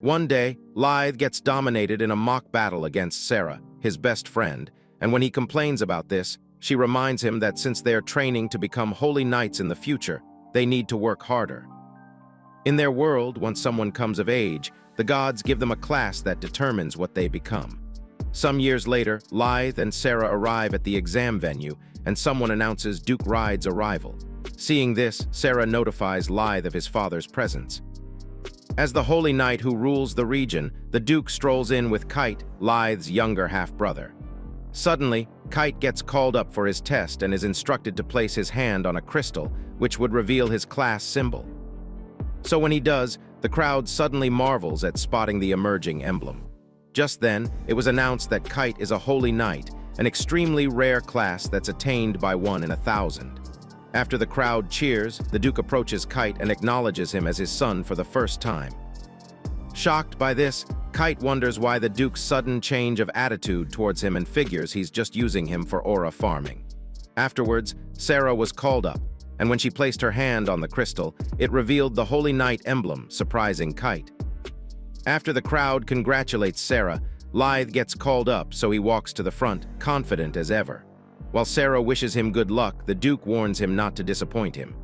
One day, Lythe gets dominated in a mock battle against Sarah, his best friend, and when he complains about this, she reminds him that since they are training to become holy knights in the future, they need to work harder. In their world, once someone comes of age, the gods give them a class that determines what they become. Some years later, Lythe and Sarah arrive at the exam venue, and someone announces Duke Ride's arrival. Seeing this, Sarah notifies Lythe of his father's presence. As the holy knight who rules the region, the Duke strolls in with Kite, Lythe's younger half-brother. Suddenly, Kite gets called up for his test and is instructed to place his hand on a crystal, which would reveal his class symbol. So when he does, the crowd suddenly marvels at spotting the emerging emblem. Just then, it was announced that Kite is a holy knight, an extremely rare class that's attained by 1 in 1,000. After the crowd cheers, the Duke approaches Kite and acknowledges him as his son for the first time. Shocked by this, Kite wonders why the Duke's sudden change of attitude towards him and figures he's just using him for aura farming. Afterwards, Sarah was called up, and when she placed her hand on the crystal, it revealed the Holy Knight emblem, surprising Kite. After the crowd congratulates Sarah, Lythe gets called up, so he walks to the front, confident as ever. While Sarah wishes him good luck, the Duke warns him not to disappoint him.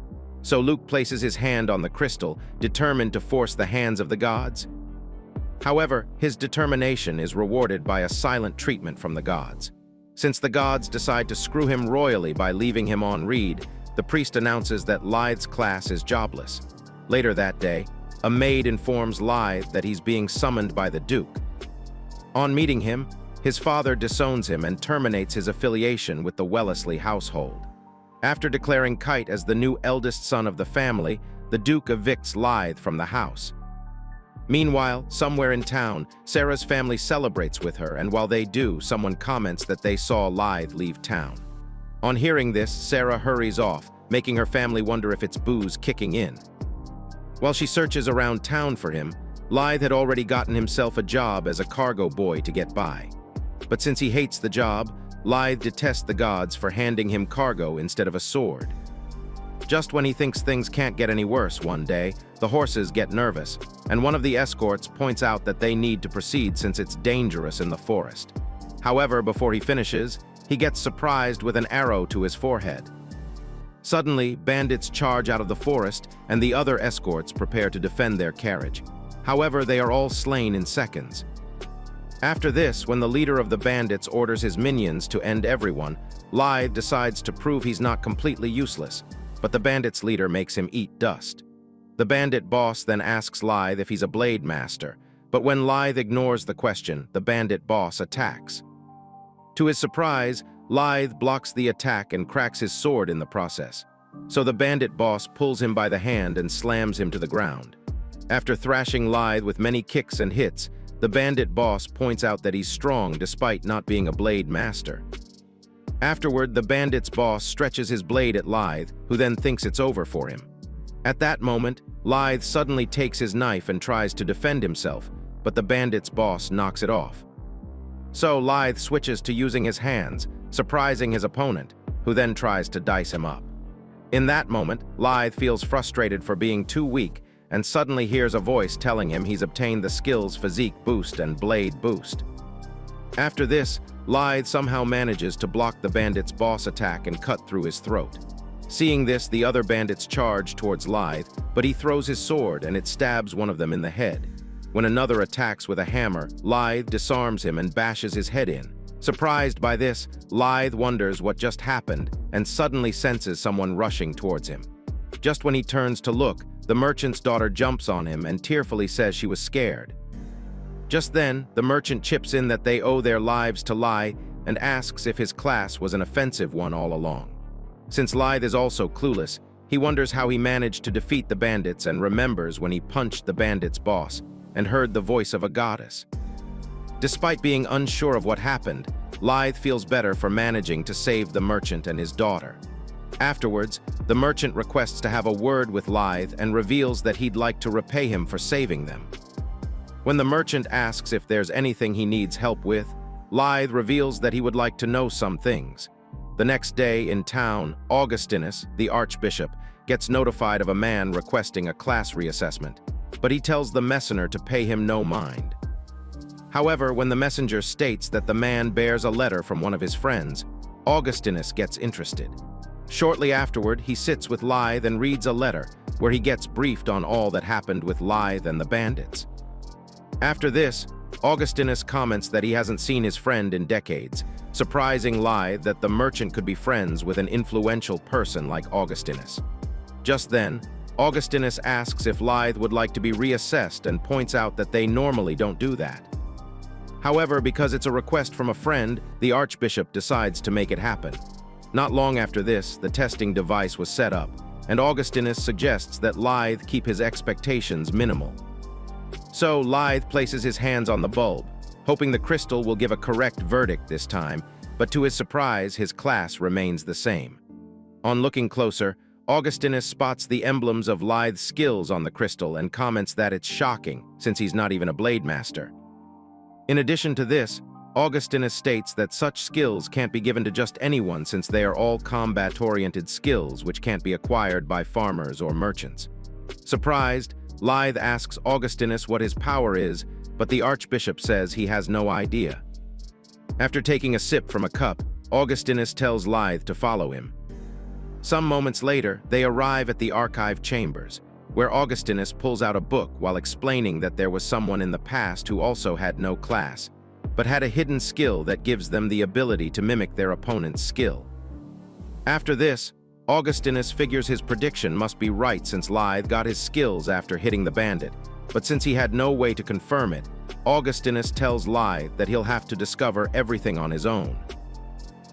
So Luke places his hand on the crystal, determined to force the hands of the gods. However, his determination is rewarded by a silent treatment from the gods. Since the gods decide to screw him royally by leaving him on read, the priest announces that Lythe's class is jobless. Later that day, a maid informs Lythe that he's being summoned by the Duke. On meeting him, his father disowns him and terminates his affiliation with the Wellesley household. After declaring Kite as the new eldest son of the family, the Duke evicts Lythe from the house. Meanwhile, somewhere in town, Sarah's family celebrates with her, and while they do, someone comments that they saw Lythe leave town. On hearing this, Sarah hurries off, making her family wonder if it's booze kicking in. While she searches around town for him, Lythe had already gotten himself a job as a cargo boy to get by. But since he hates the job, Lythe detests the gods for handing him cargo instead of a sword. Just when he thinks things can't get any worse one day, the horses get nervous, and one of the escorts points out that they need to proceed since it's dangerous in the forest. However, before he finishes, he gets surprised with an arrow to his forehead. Suddenly, bandits charge out of the forest, and the other escorts prepare to defend their carriage. However, they are all slain in seconds. After this, when the leader of the bandits orders his minions to end everyone, Lythe decides to prove he's not completely useless, but the bandits' leader makes him eat dust. The bandit boss then asks Lythe if he's a blade master, but when Lythe ignores the question, the bandit boss attacks. To his surprise, Lythe blocks the attack and cracks his sword in the process. So the bandit boss pulls him by the hand and slams him to the ground. After thrashing Lythe with many kicks and hits, the bandit boss points out that he's strong despite not being a blade master. Afterward, the bandit's boss stretches his blade at Lythe, who then thinks it's over for him. At that moment, Lythe suddenly takes his knife and tries to defend himself, but the bandit's boss knocks it off. So Lythe switches to using his hands, surprising his opponent, who then tries to dice him up. In that moment, Lythe feels frustrated for being too weak and suddenly hears a voice telling him he's obtained the skills Physique Boost and Blade Boost. After this, Lythe somehow manages to block the bandit's boss attack and cut through his throat. Seeing this, the other bandits charge towards Lythe, but he throws his sword and it stabs one of them in the head. When another attacks with a hammer, Lythe disarms him and bashes his head in. Surprised by this, Lythe wonders what just happened and suddenly senses someone rushing towards him. Just when he turns to look, the merchant's daughter jumps on him and tearfully says she was scared. Just then, the merchant chips in that they owe their lives to Lythe and asks if his class was an offensive one all along. Since Lythe is also clueless, he wonders how he managed to defeat the bandits and remembers when he punched the bandit's boss and heard the voice of a goddess. Despite being unsure of what happened, Lythe feels better for managing to save the merchant and his daughter. Afterwards, the merchant requests to have a word with Lythe and reveals that he'd like to repay him for saving them. When the merchant asks if there's anything he needs help with, Lythe reveals that he would like to know some things. The next day in town, Augustinus, the archbishop, gets notified of a man requesting a class reassessment. but he tells the messenger to pay him no mind. However, when the messenger states that the man bears a letter from one of his friends, Augustinus gets interested. Shortly afterward, he sits with Lythe and reads a letter where he gets briefed on all that happened with Lythe and the bandits. After this, Augustinus comments that he hasn't seen his friend in decades, surprising Lythe that the merchant could be friends with an influential person like Augustinus. Just then, Augustinus asks if Lythe would like to be reassessed and points out that they normally don't do that. However, because it's a request from a friend, the Archbishop decides to make it happen. Not long after this, the testing device was set up, and Augustinus suggests that Lythe keep his expectations minimal. So Lythe places his hands on the bulb, hoping the crystal will give a correct verdict this time, but to his surprise, his class remains the same. On looking closer, Augustinus spots the emblems of Lythe's skills on the crystal and comments that it's shocking, since he's not even a blade master. In addition to this, Augustinus states that such skills can't be given to just anyone since they are all combat-oriented skills which can't be acquired by farmers or merchants. Surprised, Lythe asks Augustinus what his power is, but the Archbishop says he has no idea. After taking a sip from a cup, Augustinus tells Lythe to follow him. Some moments later, they arrive at the archive chambers, where Augustinus pulls out a book while explaining that there was someone in the past who also had no class, but had a hidden skill that gives them the ability to mimic their opponent's skill. After this, Augustinus figures his prediction must be right since Lythe got his skills after hitting the bandit, but since he had no way to confirm it, Augustinus tells Lythe that he'll have to discover everything on his own.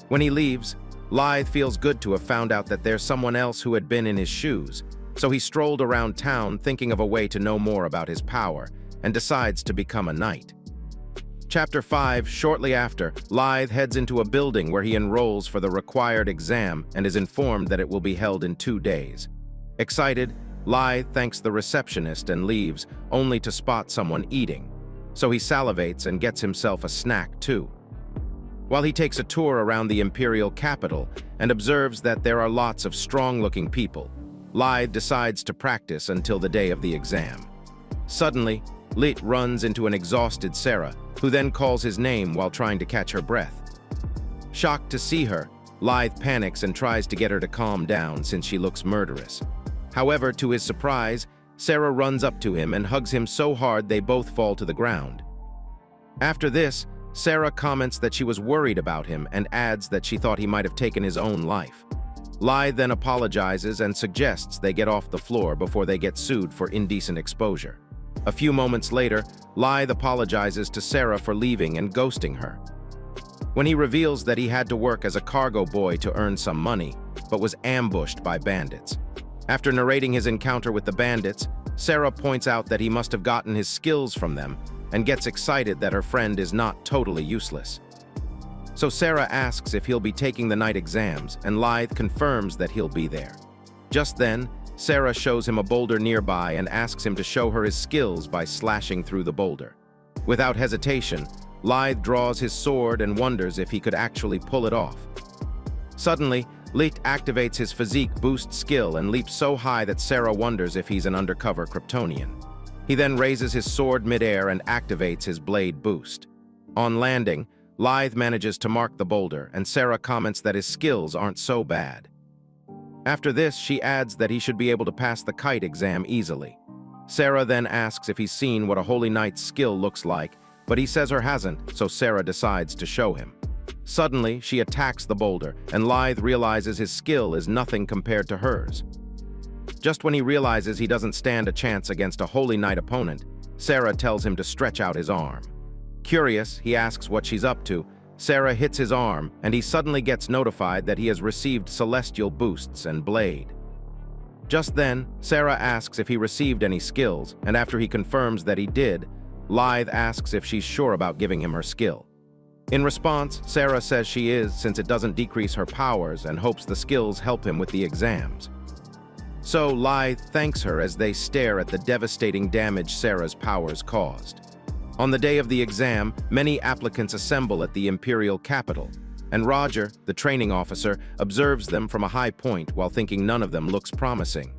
When he leaves, Lythe feels good to have found out that there's someone else who had been in his shoes, so he strolled around town thinking of a way to know more about his power, and decides to become a knight. Chapter 5, shortly after, Lythe heads into a building where he enrolls for the required exam and is informed that it will be held in 2 days. Excited, Lythe thanks the receptionist and leaves, only to spot someone eating. So he salivates and gets himself a snack too. While he takes a tour around the imperial capital and observes that there are lots of strong-looking people, Lythe decides to practice until the day of the exam. Suddenly, Lit runs into an exhausted Sarah, who then calls his name while trying to catch her breath. Shocked to see her, Lythe panics and tries to get her to calm down since she looks murderous. However, to his surprise, Sarah runs up to him and hugs him so hard they both fall to the ground. After this, Sarah comments that she was worried about him and adds that she thought he might have taken his own life. Lythe then apologizes and suggests they get off the floor before they get sued for indecent exposure. A few moments later, Lythe apologizes to Sarah for leaving and ghosting her. When he reveals that he had to work as a cargo boy to earn some money, but was ambushed by bandits. After narrating his encounter with the bandits, Sarah points out that he must have gotten his skills from them and gets excited that her friend is not totally useless. So Sarah asks if he'll be taking the night exams, and Lythe confirms that he'll be there. Just then, Sarah shows him a boulder nearby and asks him to show her his skills by slashing through the boulder. Without hesitation, Lythe draws his sword and wonders if he could actually pull it off. Suddenly, Lit activates his physique boost skill and leaps so high that Sarah wonders if he's an undercover Kryptonian. He then raises his sword midair and activates his blade boost. On landing, Lythe manages to mark the boulder, and Sarah comments that his skills aren't so bad. After this, she adds that he should be able to pass the kite exam easily. Sarah then asks if he's seen what a Holy Knight's skill looks like, but he says her hasn't, so Sarah decides to show him. Suddenly, she attacks the boulder, and Lythe realizes his skill is nothing compared to hers. Just when he realizes he doesn't stand a chance against a Holy Knight opponent, Sarah tells him to stretch out his arm. Curious, he asks what she's up to. Sarah hits his arm, and he suddenly gets notified that he has received celestial boosts and blade. Just then, Sarah asks if he received any skills, and after he confirms that he did, Lythe asks if she's sure about giving him her skill. In response, Sarah says she is, since it doesn't decrease her powers, and hopes the skills help him with the exams. So Lythe thanks her as they stare at the devastating damage Sarah's powers caused. On the day of the exam, many applicants assemble at the imperial capital, and Roger, the training officer, observes them from a high point while thinking none of them looks promising.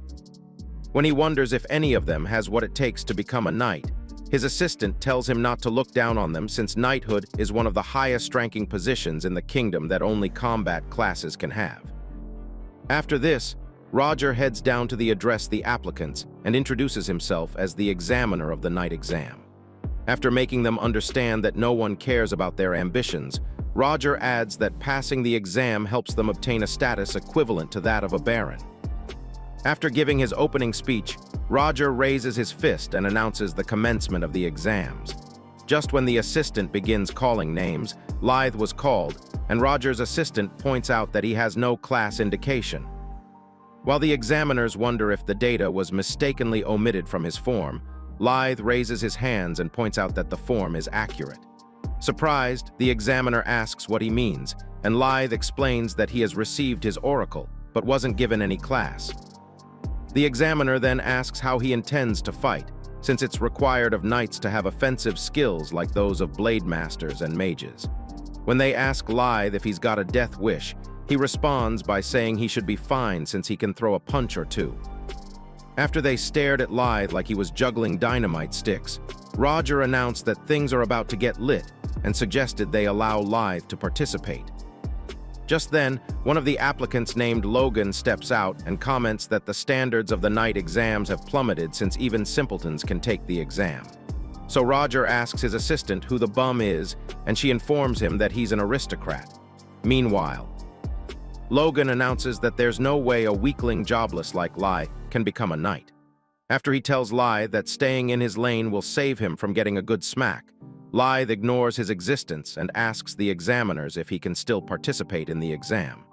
When he wonders if any of them has what it takes to become a knight, his assistant tells him not to look down on them since knighthood is one of the highest-ranking positions in the kingdom that only combat classes can have. After this, Roger heads down to address the applicants and introduces himself as the examiner of the knight exam. After making them understand that no one cares about their ambitions, Roger adds that passing the exam helps them obtain a status equivalent to that of a baron. After giving his opening speech, Roger raises his fist and announces the commencement of the exams. Just when the assistant begins calling names, Lythe was called, and Roger's assistant points out that he has no class indication. While the examiners wonder if the data was mistakenly omitted from his form, Lythe raises his hands and points out that the form is accurate. Surprised, the examiner asks what he means, and Lythe explains that he has received his oracle, but wasn't given any class. The examiner then asks how he intends to fight, since it's required of knights to have offensive skills like those of blade masters and mages. When they ask Lythe if he's got a death wish, he responds by saying he should be fine since he can throw a punch or two. After they stared at Lythe like he was juggling dynamite sticks, Roger announced that things are about to get lit and suggested they allow Lythe to participate. Just then, one of the applicants named Logan steps out and comments that the standards of the knight exams have plummeted since even simpletons can take the exam. So Roger asks his assistant who the bum is, and she informs him that he's an aristocrat. Meanwhile, Logan announces that there's no way a weakling jobless like Lythe can become a knight. After he tells Lythe that staying in his lane will save him from getting a good smack, Lythe ignores his existence and asks the examiners if he can still participate in the exam.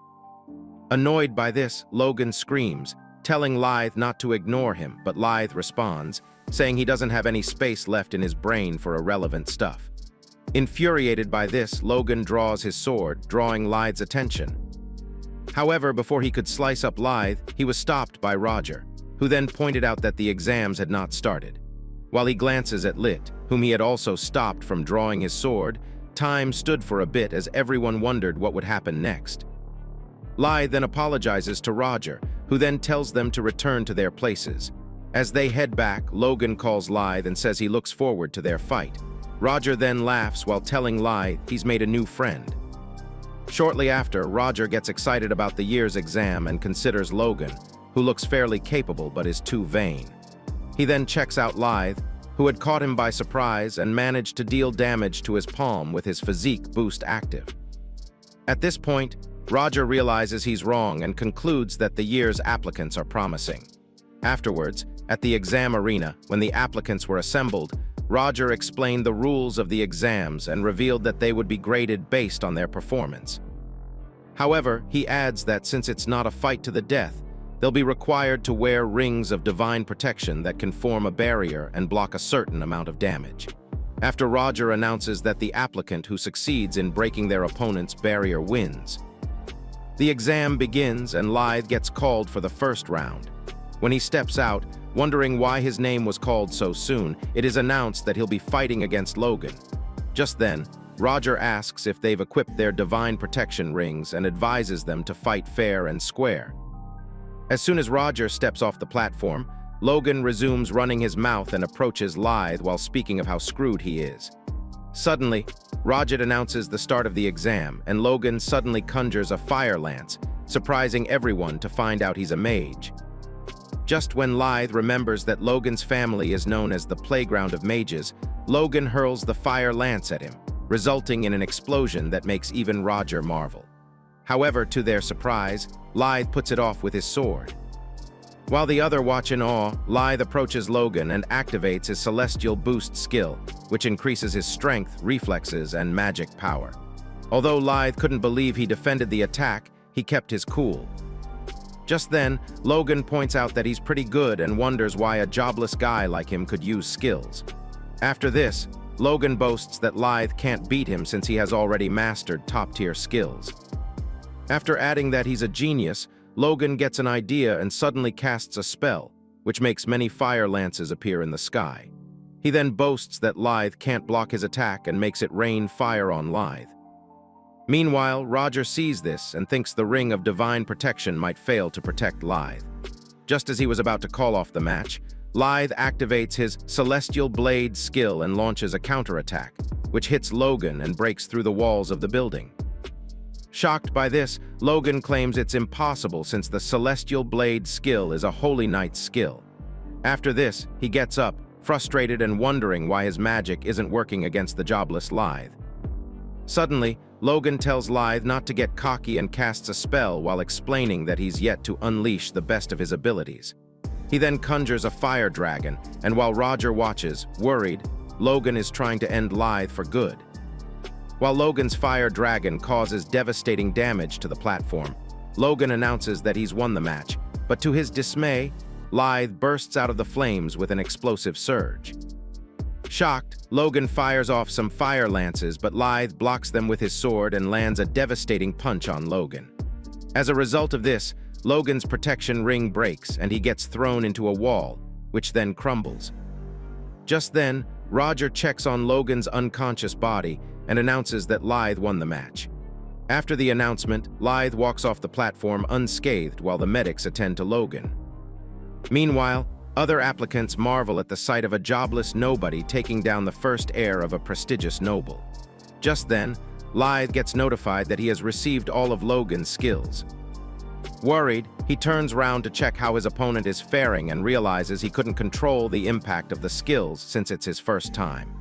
Annoyed by this, Logan screams, telling Lythe not to ignore him, but Lythe responds, saying he doesn't have any space left in his brain for irrelevant stuff. Infuriated by this, Logan draws his sword, drawing Lythe's attention. However, before he could slice up Lythe, he was stopped by Roger, who then pointed out that the exams had not started. While he glances at Lit, whom he had also stopped from drawing his sword, time stood for a bit as everyone wondered what would happen next. Lythe then apologizes to Roger, who then tells them to return to their places. As they head back, Logan calls Lythe and says he looks forward to their fight. Roger then laughs while telling Lythe he's made a new friend. Shortly after, Roger gets excited about the year's exam and considers Logan, who looks fairly capable but is too vain. He then checks out Lythe, who had caught him by surprise and managed to deal damage to his palm with his physique boost active. At this point, Roger realizes he's wrong and concludes that the year's applicants are promising. Afterwards, at the exam arena, when the applicants were assembled, Roger explained the rules of the exams and revealed that they would be graded based on their performance. However, he adds that since it's not a fight to the death, they'll be required to wear rings of divine protection that can form a barrier and block a certain amount of damage. After Roger announces that the applicant who succeeds in breaking their opponent's barrier wins. The exam begins and Lythe gets called for the first round. When he steps out, wondering why his name was called so soon, it is announced that he'll be fighting against Logan. Just then, Roger asks if they've equipped their divine protection rings and advises them to fight fair and square. As soon as Roger steps off the platform, Logan resumes running his mouth and approaches Lythe while speaking of how screwed he is. Suddenly, Roger announces the start of the exam, and Logan suddenly conjures a fire lance, surprising everyone to find out he's a mage. Just when Lythe remembers that Logan's family is known as the playground of mages, Logan hurls the fire lance at him, resulting in an explosion that makes even Roger marvel. However, to their surprise, Lythe puts it off with his sword. While the other watch in awe, Lythe approaches Logan and activates his Celestial Boost skill, which increases his strength, reflexes, and magic power. Although Lythe couldn't believe he defended the attack, he kept his cool. Just then, Logan points out that he's pretty good and wonders why a jobless guy like him could use skills. After this, Logan boasts that Lythe can't beat him since he has already mastered top-tier skills. After adding that he's a genius, Logan gets an idea and suddenly casts a spell, which makes many fire lances appear in the sky. He then boasts that Lythe can't block his attack and makes it rain fire on Lythe. Meanwhile, Roger sees this and thinks the ring of divine protection might fail to protect Lythe. Just as he was about to call off the match, Lythe activates his Celestial Blade skill and launches a counterattack, which hits Logan and breaks through the walls of the building. Shocked by this, Logan claims it's impossible since the Celestial Blade skill is a Holy Knight's skill. After this, he gets up, frustrated and wondering why his magic isn't working against the jobless Lythe. Suddenly, Logan tells Lythe not to get cocky and casts a spell while explaining that he's yet to unleash the best of his abilities. He then conjures a fire dragon, and while Roger watches, worried, Logan is trying to end Lythe for good. While Logan's fire dragon causes devastating damage to the platform, Logan announces that he's won the match, but to his dismay, Lythe bursts out of the flames with an explosive surge. Shocked, Logan fires off some fire lances, but Lythe blocks them with his sword and lands a devastating punch on Logan. As a result of this, Logan's protection ring breaks and he gets thrown into a wall, which then crumbles. Just then, Roger checks on Logan's unconscious body and announces that Lythe won the match. After the announcement, Lythe walks off the platform unscathed while the medics attend to Logan. Meanwhile, other applicants marvel at the sight of a jobless nobody taking down the first heir of a prestigious noble. Just then, Lythe gets notified that he has received all of Logan's skills. Worried, he turns round to check how his opponent is faring and realizes he couldn't control the impact of the skills since it's his first time.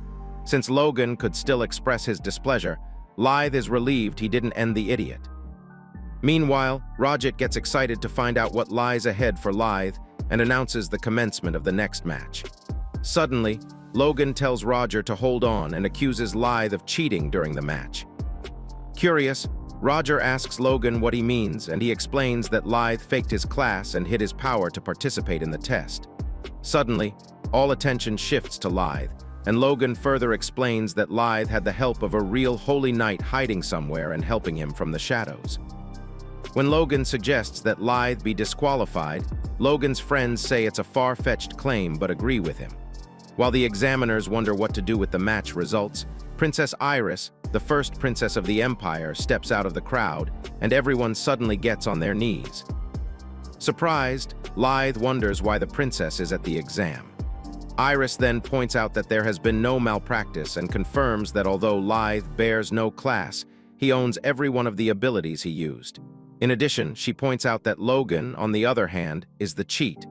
Since Logan could still express his displeasure, Lythe is relieved he didn't end the idiot. Meanwhile, Roger gets excited to find out what lies ahead for Lythe and announces the commencement of the next match. Suddenly, Logan tells Roger to hold on and accuses Lythe of cheating during the match. Curious, Roger asks Logan what he means, and he explains that Lythe faked his class and hid his power to participate in the test. Suddenly, all attention shifts to Lythe, and Logan further explains that Lythe had the help of a real Holy Knight hiding somewhere and helping him from the shadows. When Logan suggests that Lythe be disqualified, Logan's friends say it's a far-fetched claim but agree with him. While the examiners wonder what to do with the match results, Princess Iris, the first princess of the Empire, steps out of the crowd, and everyone suddenly gets on their knees. Surprised, Lythe wonders why the princess is at the exam. Iris then points out that there has been no malpractice and confirms that although Lythe bears no class, he owns every one of the abilities he used. In addition, she points out that Logan, on the other hand, is the cheat.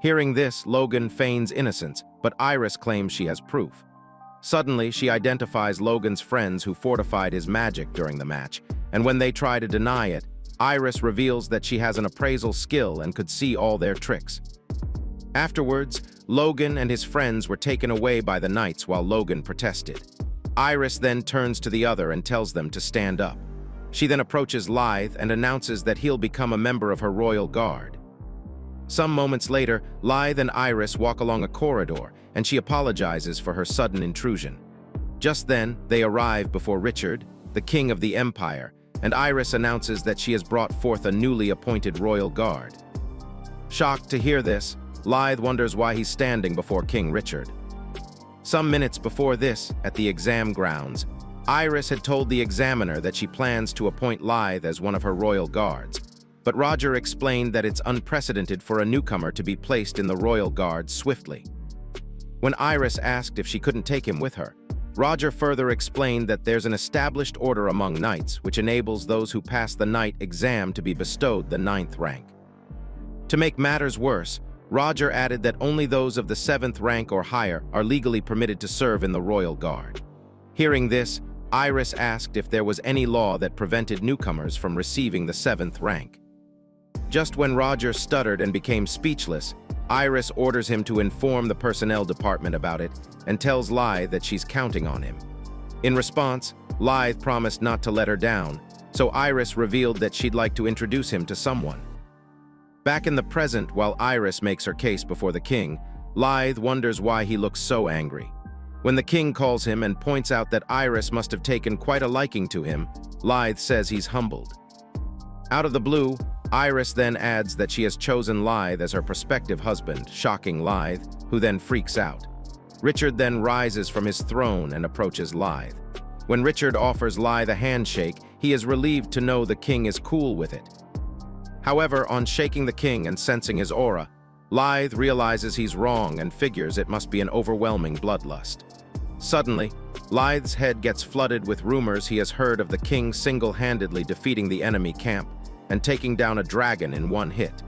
Hearing this, Logan feigns innocence, but Iris claims she has proof. Suddenly, she identifies Logan's friends who fortified his magic during the match, and when they try to deny it, Iris reveals that she has an appraisal skill and could see all their tricks. Afterwards, Logan and his friends were taken away by the knights while Logan protested. Iris then turns to the other and tells them to stand up. She then approaches Lythe and announces that he'll become a member of her royal guard. Some moments later, Lythe and Iris walk along a corridor, and she apologizes for her sudden intrusion. Just then, they arrive before Richard, the king of the Empire, and Iris announces that she has brought forth a newly appointed royal guard. Shocked to hear this, Lythe wonders why he's standing before King Richard. Some minutes before this, at the exam grounds, Iris had told the examiner that she plans to appoint Lythe as one of her royal guards, but Roger explained that it's unprecedented for a newcomer to be placed in the royal guard swiftly. When Iris asked if she couldn't take him with her, Roger further explained that there's an established order among knights which enables those who pass the knight exam to be bestowed the 9th rank. To make matters worse, Roger added that only those of the 7th rank or higher are legally permitted to serve in the royal guard. Hearing this, Iris asked if there was any law that prevented newcomers from receiving the 7th rank. Just when Roger stuttered and became speechless, Iris orders him to inform the personnel department about it and tells Lythe that she's counting on him. In response, Lythe promised not to let her down, so Iris revealed that she'd like to introduce him to someone. Back in the present, while Iris makes her case before the king, Lythe wonders why he looks so angry. When the king calls him and points out that Iris must have taken quite a liking to him, Lythe says he's humbled. Out of the blue, Iris then adds that she has chosen Lythe as her prospective husband, shocking Lythe, who then freaks out. Richard then rises from his throne and approaches Lythe. When Richard offers Lythe a handshake, he is relieved to know the king is cool with it. However, on shaking the king and sensing his aura, Lythe realizes he's wrong and figures it must be an overwhelming bloodlust. Suddenly, Lythe's head gets flooded with rumors he has heard of the king single-handedly defeating the enemy camp and taking down a dragon in one hit.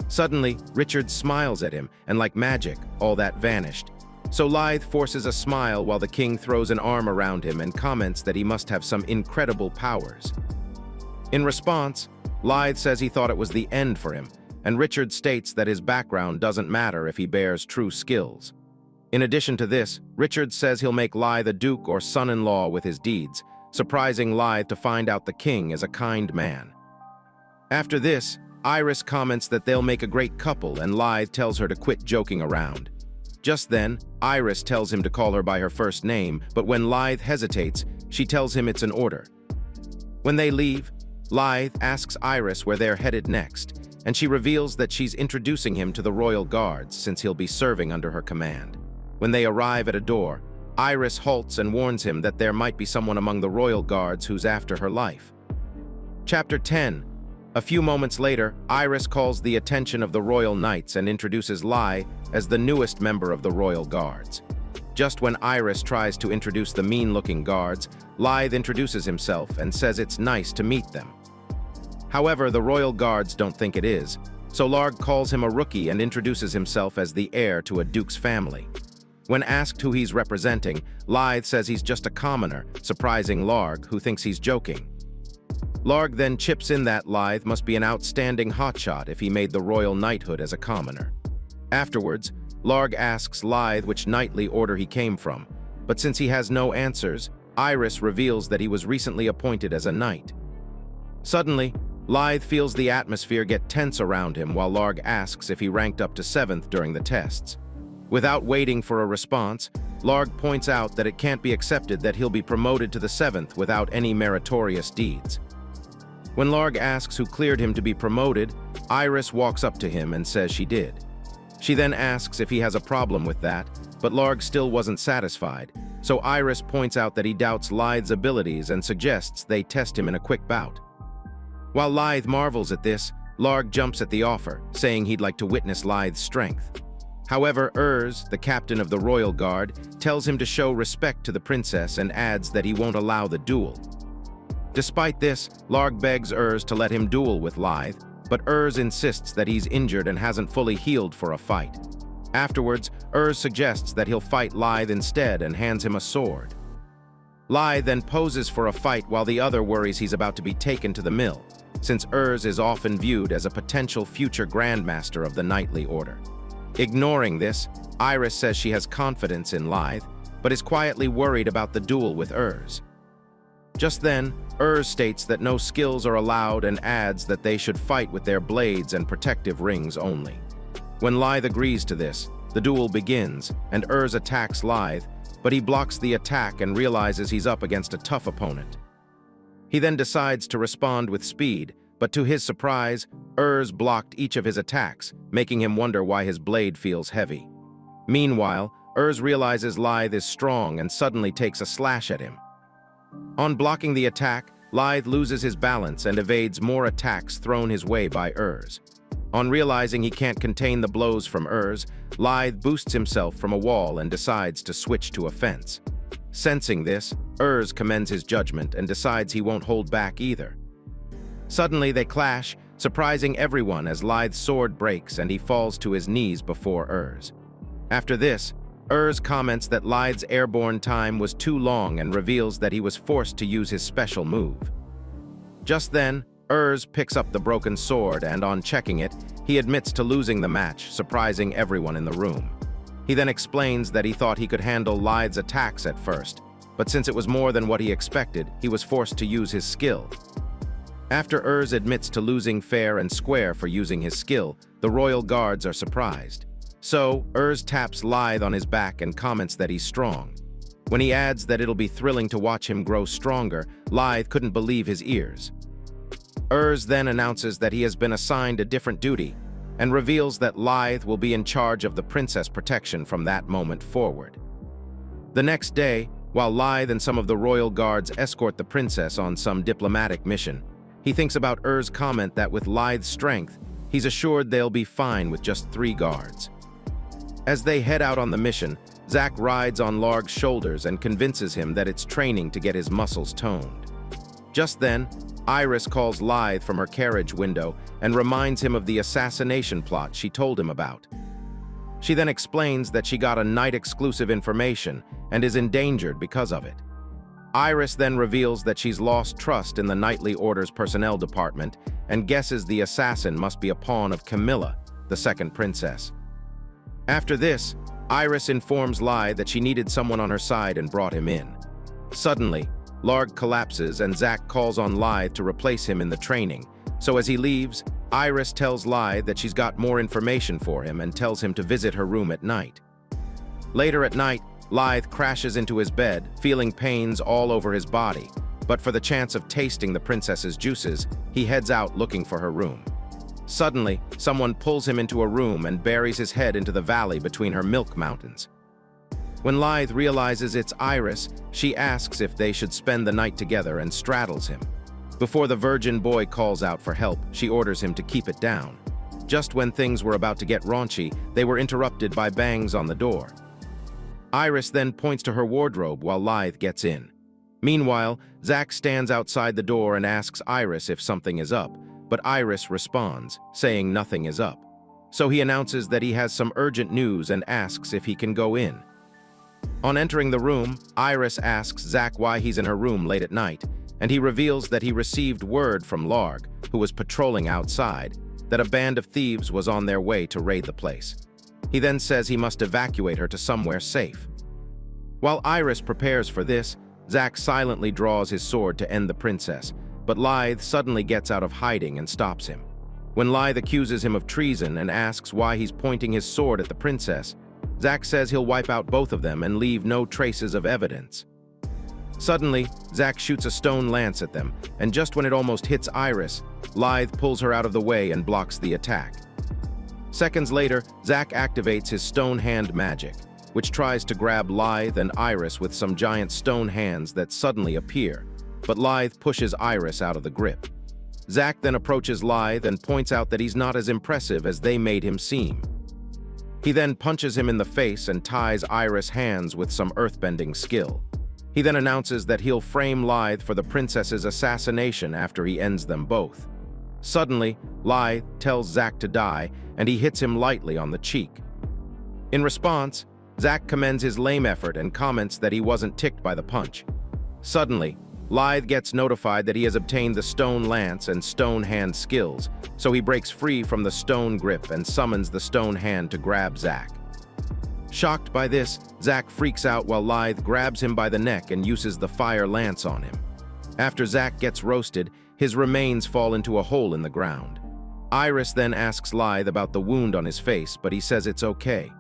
Suddenly, Richard smiles at him, and like magic, all that vanished. So Lythe forces a smile while the king throws an arm around him and comments that he must have some incredible powers. In response, Lythe says he thought it was the end for him, and Richard states that his background doesn't matter if he bears true skills. In addition to this, Richard says he'll make Lythe a duke or son-in-law with his deeds, surprising Lythe to find out the king is a kind man. After this, Iris comments that they'll make a great couple, and Lythe tells her to quit joking around. Just then, Iris tells him to call her by her first name, but when Lythe hesitates, she tells him it's an order. When they leave, Lythe asks Iris where they're headed next, and she reveals that she's introducing him to the royal guards since he'll be serving under her command. When they arrive at a door, Iris halts and warns him that there might be someone among the royal guards who's after her life. Chapter 10. A few moments later, Iris calls the attention of the royal knights and introduces Lythe as the newest member of the royal guards. Just when Iris tries to introduce the mean-looking guards, Lythe introduces himself and says it's nice to meet them. However, the royal guards don't think it is, so Larg calls him a rookie and introduces himself as the heir to a duke's family. When asked who he's representing, Lythe says he's just a commoner, surprising Larg, who thinks he's joking. Larg then chips in that Lythe must be an outstanding hotshot if he made the royal knighthood as a commoner. Afterwards, Larg asks Lythe which knightly order he came from, but since he has no answers, Iris reveals that he was recently appointed as a knight. Suddenly, Lythe feels the atmosphere get tense around him while Larg asks if he ranked up to 7th during the tests. Without waiting for a response, Larg points out that it can't be accepted that he'll be promoted to the 7th without any meritorious deeds. When Larg asks who cleared him to be promoted, Iris walks up to him and says she did. She then asks if he has a problem with that, but Larg still wasn't satisfied, so Iris points out that he doubts Lythe's abilities and suggests they test him in a quick bout. While Lythe marvels at this, Larg jumps at the offer, saying he'd like to witness Lythe's strength. However, Urs, the captain of the royal guard, tells him to show respect to the princess and adds that he won't allow the duel. Despite this, Larg begs Urs to let him duel with Lythe, but Urs insists that he's injured and hasn't fully healed for a fight. Afterwards, Urs suggests that he'll fight Lythe instead and hands him a sword. Lythe then poses for a fight while the other worries he's about to be taken to the mill, since Urs is often viewed as a potential future grandmaster of the knightly order. Ignoring this, Iris says she has confidence in Lythe, but is quietly worried about the duel with Urs. Just then, Urs states that no skills are allowed and adds that they should fight with their blades and protective rings only. When Lythe agrees to this, the duel begins, and Urs attacks Lythe, but he blocks the attack and realizes he's up against a tough opponent. He then decides to respond with speed, but to his surprise, Urs blocked each of his attacks, making him wonder why his blade feels heavy. Meanwhile, Urs realizes Lythe is strong and suddenly takes a slash at him. On blocking the attack, Lythe loses his balance and evades more attacks thrown his way by Urs. On realizing he can't contain the blows from Urs, Lythe boosts himself from a wall and decides to switch to a fence. Sensing this, Urs commends his judgment and decides he won't hold back either. Suddenly they clash, surprising everyone as Lythe's sword breaks and he falls to his knees before Urs. After this, Urs comments that Lythe's airborne time was too long and reveals that he was forced to use his special move. Just then, Urs picks up the broken sword and on checking it, he admits to losing the match, surprising everyone in the room. He then explains that he thought he could handle Lythe's attacks at first, but since it was more than what he expected, he was forced to use his skill. After Urs admits to losing fair and square for using his skill, the royal guards are surprised. So, Urs taps Lythe on his back and comments that he's strong. When he adds that it'll be thrilling to watch him grow stronger, Lythe couldn't believe his ears. Urs then announces that he has been assigned a different duty, and reveals that Lythe will be in charge of the princess protection from that moment forward. The next day, while Lythe and some of the royal guards escort the princess on some diplomatic mission, He thinks about Ur's comment that with Lithe's strength, he's assured they'll be fine with just 3 guards. As they head out on the mission, Zack rides on Larg's shoulders and convinces him that it's training to get his muscles toned. Just then, Iris calls Lithe from her carriage window and reminds him of the assassination plot she told him about. She then explains that she got a night-exclusive information and is endangered because of it. Iris then reveals that she's lost trust in the Nightly Order's personnel department and guesses the assassin must be a pawn of Camilla, the second princess. After this, Iris informs Lithe that she needed someone on her side and brought him in. Suddenly, Larg collapses and Zack calls on Lithe to replace him in the training, so as he leaves, Iris tells Lithe that she's got more information for him and tells him to visit her room at night. Later at night, Lithe crashes into his bed, feeling pains all over his body, but for the chance of tasting the princess's juices, he heads out looking for her room. Suddenly, someone pulls him into a room and buries his head into the valley between her milk mountains. When Lithe realizes it's Iris, she asks if they should spend the night together and straddles him. Before the virgin boy calls out for help, she orders him to keep it down. Just when things were about to get raunchy, they were interrupted by bangs on the door. Iris then points to her wardrobe while Lithe gets in. Meanwhile, Zack stands outside the door and asks Iris if something is up, but Iris responds, saying nothing is up. So he announces that he has some urgent news and asks if he can go in. On entering the room, Iris asks Zack why he's in her room late at night, and he reveals that he received word from Larg, who was patrolling outside, that a band of thieves was on their way to raid the place. He then says he must evacuate her to somewhere safe. While Iris prepares for this, Zack silently draws his sword to end the princess, but Lithe suddenly gets out of hiding and stops him. When Lithe accuses him of treason and asks why he's pointing his sword at the princess, Zack says he'll wipe out both of them and leave no traces of evidence. Suddenly, Zack shoots a stone lance at them, and just when it almost hits Iris, Lithe pulls her out of the way and blocks the attack. Seconds later, Zack activates his stone hand magic, which tries to grab Lithe and Iris with some giant stone hands that suddenly appear, but Lithe pushes Iris out of the grip. Zack then approaches Lithe and points out that he's not as impressive as they made him seem. He then punches him in the face and ties Iris' hands with some earthbending skill. He then announces that he'll frame Lithe for the princess's assassination after he ends them both. Suddenly, Lithe tells Zack to die, and he hits him lightly on the cheek. In response, Zack commends his lame effort and comments that he wasn't ticked by the punch. Suddenly, Lithe gets notified that he has obtained the stone lance and stone hand skills, so he breaks free from the stone grip and summons the stone hand to grab Zack. Shocked by this, Zack freaks out while Lithe grabs him by the neck and uses the fire lance on him. After Zack gets roasted, his remains fall into a hole in the ground. Iris then asks Lithe about the wound on his face, but he says it's okay.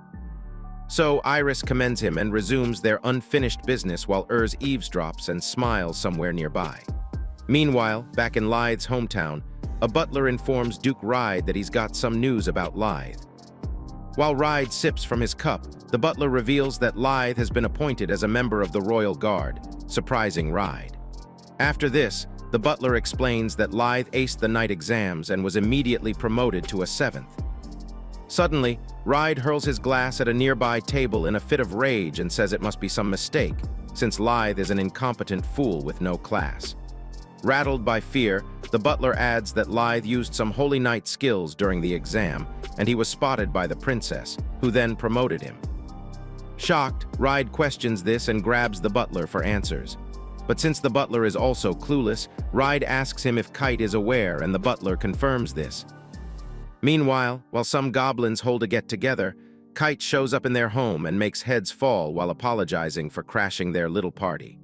So Iris commends him and resumes their unfinished business while Urs eavesdrops and smiles somewhere nearby. Meanwhile, back in Lithe's hometown, a butler informs Duke Ride that he's got some news about Lithe. While Ride sips from his cup, the butler reveals that Lithe has been appointed as a member of the Royal Guard, surprising Ride. After this, the butler explains that Lithe aced the night exams and was immediately promoted to a 7th. Suddenly, Ride hurls his glass at a nearby table in a fit of rage and says it must be some mistake, since Lithe is an incompetent fool with no class. Rattled by fear, the butler adds that Lithe used some Holy Knight skills during the exam, and he was spotted by the princess, who then promoted him. Shocked, Ride questions this and grabs the butler for answers. But since the butler is also clueless, Ride asks him if Kite is aware, and the butler confirms this. Meanwhile, while some goblins hold a get-together, Kite shows up in their home and makes heads fall while apologizing for crashing their little party.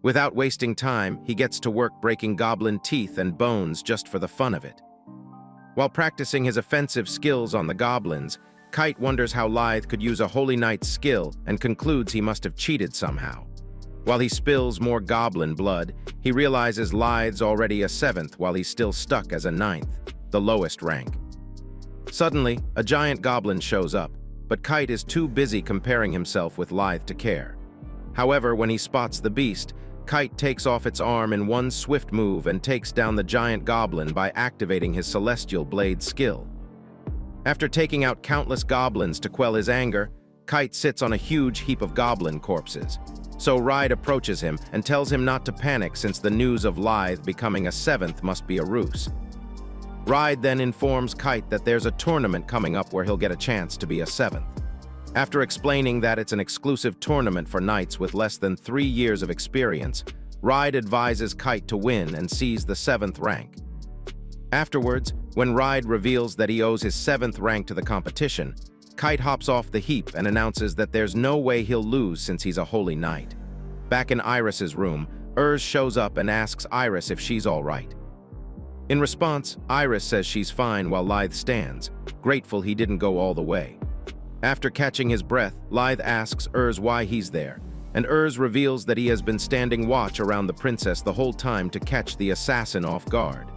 Without wasting time, he gets to work breaking goblin teeth and bones just for the fun of it. While practicing his offensive skills on the goblins, Kite wonders how Lithe could use a Holy Knight's skill and concludes he must have cheated somehow. While he spills more goblin blood, he realizes Lithe's already a 7th while he's still stuck as a 9th, the lowest rank. Suddenly, a giant goblin shows up, but Kite is too busy comparing himself with Lithe to care. However, when he spots the beast, Kite takes off its arm in one swift move and takes down the giant goblin by activating his celestial blade skill. After taking out countless goblins to quell his anger, Kite sits on a huge heap of goblin corpses. So Ride approaches him and tells him not to panic since the news of Lithe becoming a 7th must be a ruse. Ride then informs Kite that there's a tournament coming up where he'll get a chance to be a 7th. After explaining that it's an exclusive tournament for knights with less than 3 years of experience, Ride advises Kite to win and seize the 7th rank. Afterwards, when Ride reveals that he owes his 7th rank to the competition, Kite hops off the heap and announces that there's no way he'll lose since he's a holy knight. Back in Iris's room, Urs shows up and asks Iris if she's all right. In response, Iris says she's fine while Lithe stands, grateful he didn't go all the way. After catching his breath, Lithe asks Urs why he's there, and Urs reveals that he has been standing watch around the princess the whole time to catch the assassin off guard.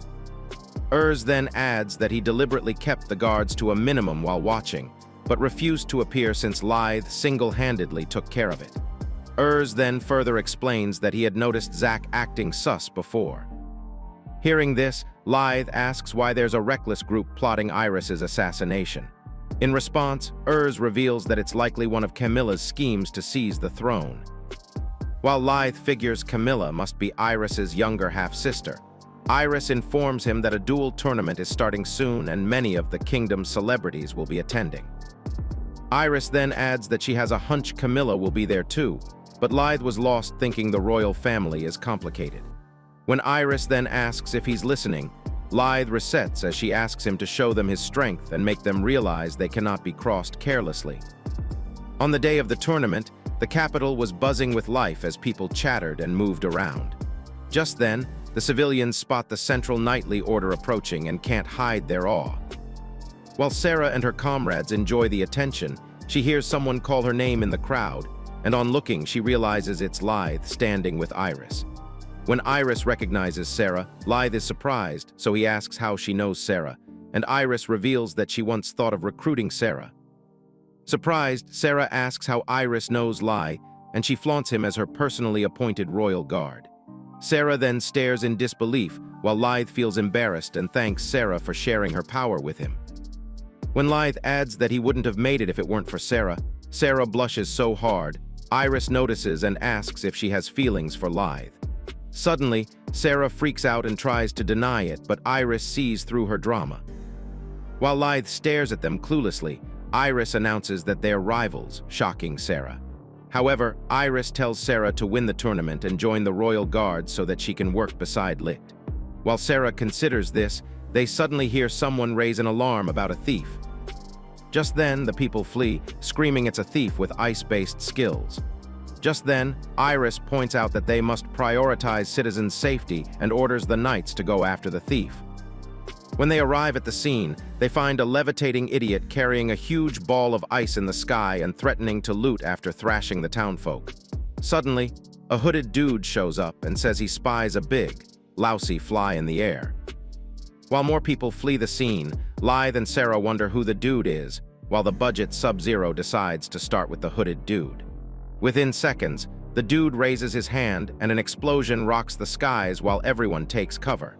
Urs then adds that he deliberately kept the guards to a minimum while watching, but refused to appear since Lithe single-handedly took care of it. Urs then further explains that he had noticed Zack acting sus before. Hearing this, Lithe asks why there's a reckless group plotting Iris's assassination. In response, Urs reveals that it's likely one of Camilla's schemes to seize the throne. While Lithe figures Camilla must be Iris's younger half-sister, Iris informs him that a duel tournament is starting soon and many of the kingdom's celebrities will be attending. Iris then adds that she has a hunch Camilla will be there too, but Lithe was lost thinking the royal family is complicated. When Iris then asks if he's listening, Lithe resets as she asks him to show them his strength and make them realize they cannot be crossed carelessly. On the day of the tournament, the capital was buzzing with life as people chattered and moved around. Just then, the civilians spot the central knightly order approaching and can't hide their awe. While Sarah and her comrades enjoy the attention, she hears someone call her name in the crowd, and on looking, she realizes it's Lithe standing with Iris. When Iris recognizes Sarah, Lithe is surprised, so he asks how she knows Sarah, and Iris reveals that she once thought of recruiting Sarah. Surprised, Sarah asks how Iris knows Lithe, and she flaunts him as her personally appointed royal guard. Sarah then stares in disbelief, while Lithe feels embarrassed and thanks Sarah for sharing her power with him. When Lithe adds that he wouldn't have made it if it weren't for Sarah, Sarah blushes so hard, Iris notices and asks if she has feelings for Lithe. Suddenly, Sarah freaks out and tries to deny it, but Iris sees through her drama. While Lithe stares at them cluelessly, Iris announces that they're rivals, shocking Sarah. However, Iris tells Sarah to win the tournament and join the royal guard so that she can work beside Lit. While Sarah considers this, they suddenly hear someone raise an alarm about a thief. Just then, the people flee, screaming it's a thief with ice-based skills. Just then, Iris points out that they must prioritize citizens' safety and orders the knights to go after the thief. When they arrive at the scene, they find a levitating idiot carrying a huge ball of ice in the sky and threatening to loot after thrashing the townfolk. Suddenly, a hooded dude shows up and says he spies a big, lousy fly in the air. While more people flee the scene, Lithe and Sarah wonder who the dude is, while the budget Sub-Zero decides to start with the hooded dude. Within seconds, the dude raises his hand and an explosion rocks the skies while everyone takes cover.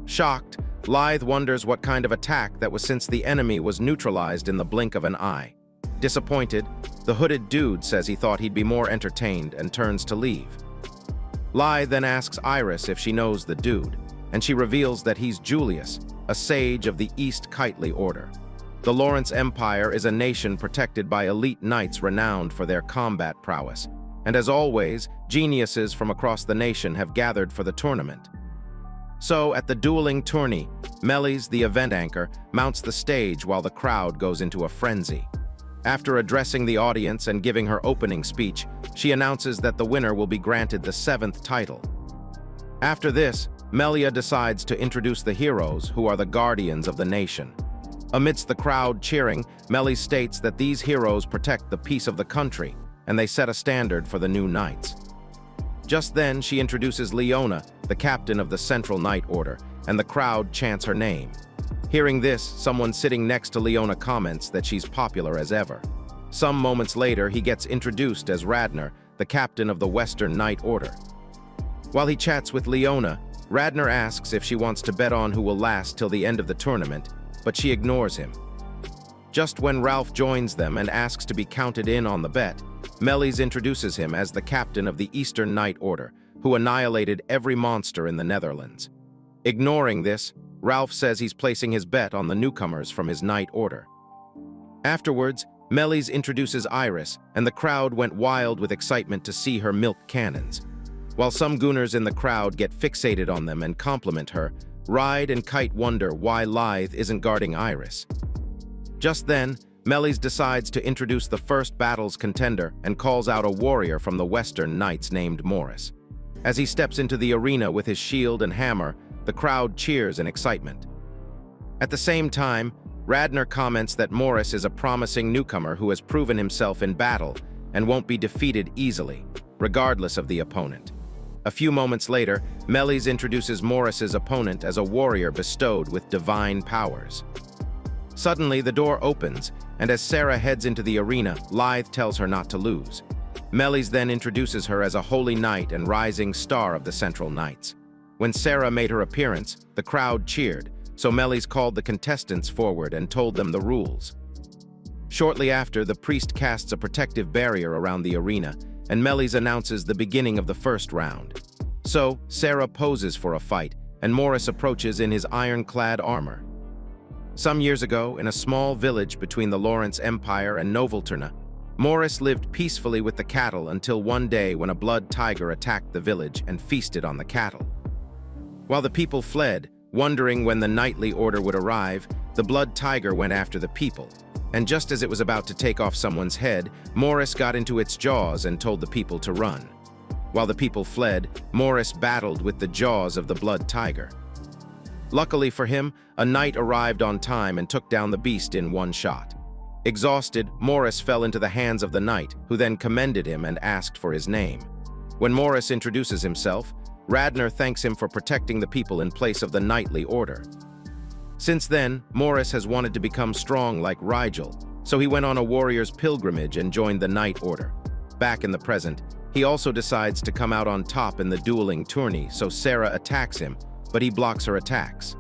Shocked, Lithe wonders what kind of attack that was since the enemy was neutralized in the blink of an eye. Disappointed, the hooded dude says he thought he'd be more entertained and turns to leave. Lithe then asks Iris if she knows the dude, and she reveals that he's Julius, a sage of the East Kitely Order. The Lawrence Empire is a nation protected by elite knights renowned for their combat prowess, and as always, geniuses from across the nation have gathered for the tournament. So, at the dueling tourney, Melis, the event anchor, mounts the stage while the crowd goes into a frenzy. After addressing the audience and giving her opening speech, she announces that the winner will be granted the 7th title. After this, Melia decides to introduce the heroes, who are the guardians of the nation. Amidst the crowd cheering, Melis states that these heroes protect the peace of the country, and they set a standard for the new knights. Just then, she introduces Leona, the captain of the Central Knight Order, and the crowd chants her name. Hearing this, someone sitting next to Leona comments that she's popular as ever. Some moments later, he gets introduced as Radner, the captain of the Western Knight Order. While he chats with Leona, Radner asks if she wants to bet on who will last till the end of the tournament, but she ignores him. Just when Ralph joins them and asks to be counted in on the bet, Melis introduces him as the captain of the Eastern Night Order, who annihilated every monster in the Netherlands. Ignoring this, Ralph says he's placing his bet on the newcomers from his Night Order. Afterwards, Melis introduces Iris, and the crowd went wild with excitement to see her milk cannons. While some gooners in the crowd get fixated on them and compliment her, Ride and Kite wonder why Lithe isn't guarding Iris. Just then, Melis decides to introduce the first battle's contender and calls out a warrior from the Western Knights named Morris. As he steps into the arena with his shield and hammer, the crowd cheers in excitement. At the same time, Radner comments that Morris is a promising newcomer who has proven himself in battle and won't be defeated easily, regardless of the opponent. A few moments later, Melis introduces Morris's opponent as a warrior bestowed with divine powers. Suddenly, the door opens, and as Sarah heads into the arena, Lithe tells her not to lose. Melis then introduces her as a holy knight and rising star of the Central Knights. When Sarah made her appearance, the crowd cheered, so Melis called the contestants forward and told them the rules. Shortly after, the priest casts a protective barrier around the arena, and Melis announces the beginning of the first round. So, Sarah poses for a fight, and Morris approaches in his ironclad armor. Some years ago, in a small village between the Lawrence Empire and Novelturna, Morris lived peacefully with the cattle until one day when a blood tiger attacked the village and feasted on the cattle. While the people fled, wondering when the knightly order would arrive, the blood tiger went after the people, and just as it was about to take off someone's head, Morris got into its jaws and told the people to run. While the people fled, Morris battled with the jaws of the blood tiger. Luckily for him, a knight arrived on time and took down the beast in one shot. Exhausted, Morris fell into the hands of the knight, who then commended him and asked for his name. When Morris introduces himself, Radner thanks him for protecting the people in place of the knightly order. Since then, Morris has wanted to become strong like Rigel, so he went on a warrior's pilgrimage and joined the Knight Order. Back in the present, he also decides to come out on top in the dueling tourney, so Sarah attacks him, but he blocks her attacks.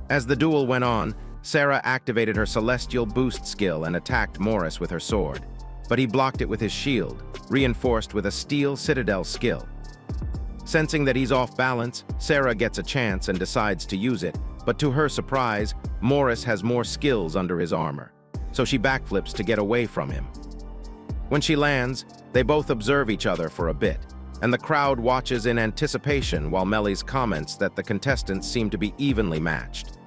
As the duel went on, Sarah activated her Celestial Boost skill and attacked Morris with her sword, but he blocked it with his shield, reinforced with a Steel Citadel skill. Sensing that he's off balance, Sarah gets a chance and decides to use it, but to her surprise, Morris has more skills under his armor, so she backflips to get away from him. When she lands, they both observe each other for a bit, and the crowd watches in anticipation while Melis comments that the contestants seem to be evenly matched.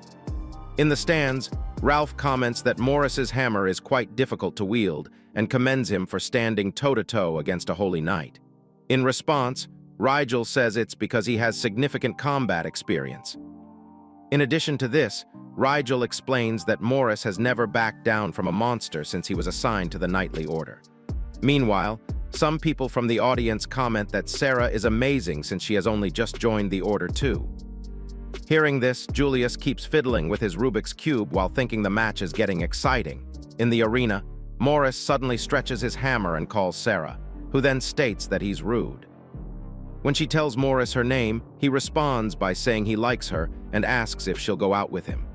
In the stands, Ralph comments that Morris's hammer is quite difficult to wield and commends him for standing toe-to-toe against a holy knight. In response, Rigel says it's because he has significant combat experience. In addition to this, Rigel explains that Morris has never backed down from a monster since he was assigned to the knightly order. Meanwhile, some people from the audience comment that Sarah is amazing since she has only just joined the order too. Hearing this, Julius keeps fiddling with his Rubik's Cube while thinking the match is getting exciting. In the arena, Morris suddenly stretches his hammer and calls Sarah, who then states that he's rude. When she tells Morris her name, he responds by saying he likes her and asks if she'll go out with him.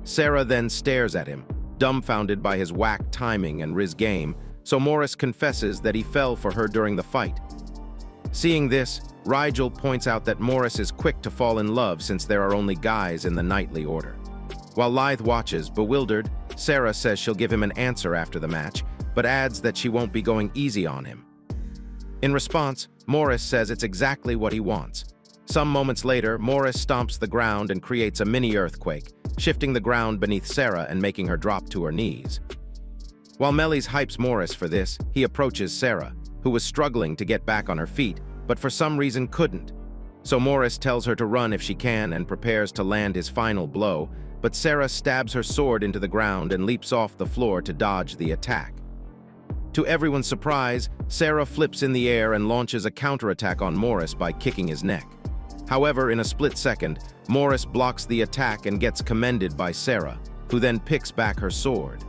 Sarah then stares at him, dumbfounded by his whack timing and Riz game, so Morris confesses that he fell for her during the fight. Seeing this, Rigel points out that Morris is quick to fall in love since there are only guys in the knightly order. While Lithe watches, bewildered, Sarah says she'll give him an answer after the match, but adds that she won't be going easy on him. In response, Morris says it's exactly what he wants. Some moments later, Morris stomps the ground and creates a mini-earthquake, shifting the ground beneath Sarah and making her drop to her knees. While Melis hypes Morris for this, he approaches Sarah, who was struggling to get back on her feet, but for some reason couldn't. So Morris tells her to run if she can and prepares to land his final blow, but Sarah stabs her sword into the ground and leaps off the floor to dodge the attack. To everyone's surprise, Sarah flips in the air and launches a counterattack on Morris by kicking his neck. However, in a split second, Morris blocks the attack and gets commended by Sarah, who then picks back her sword.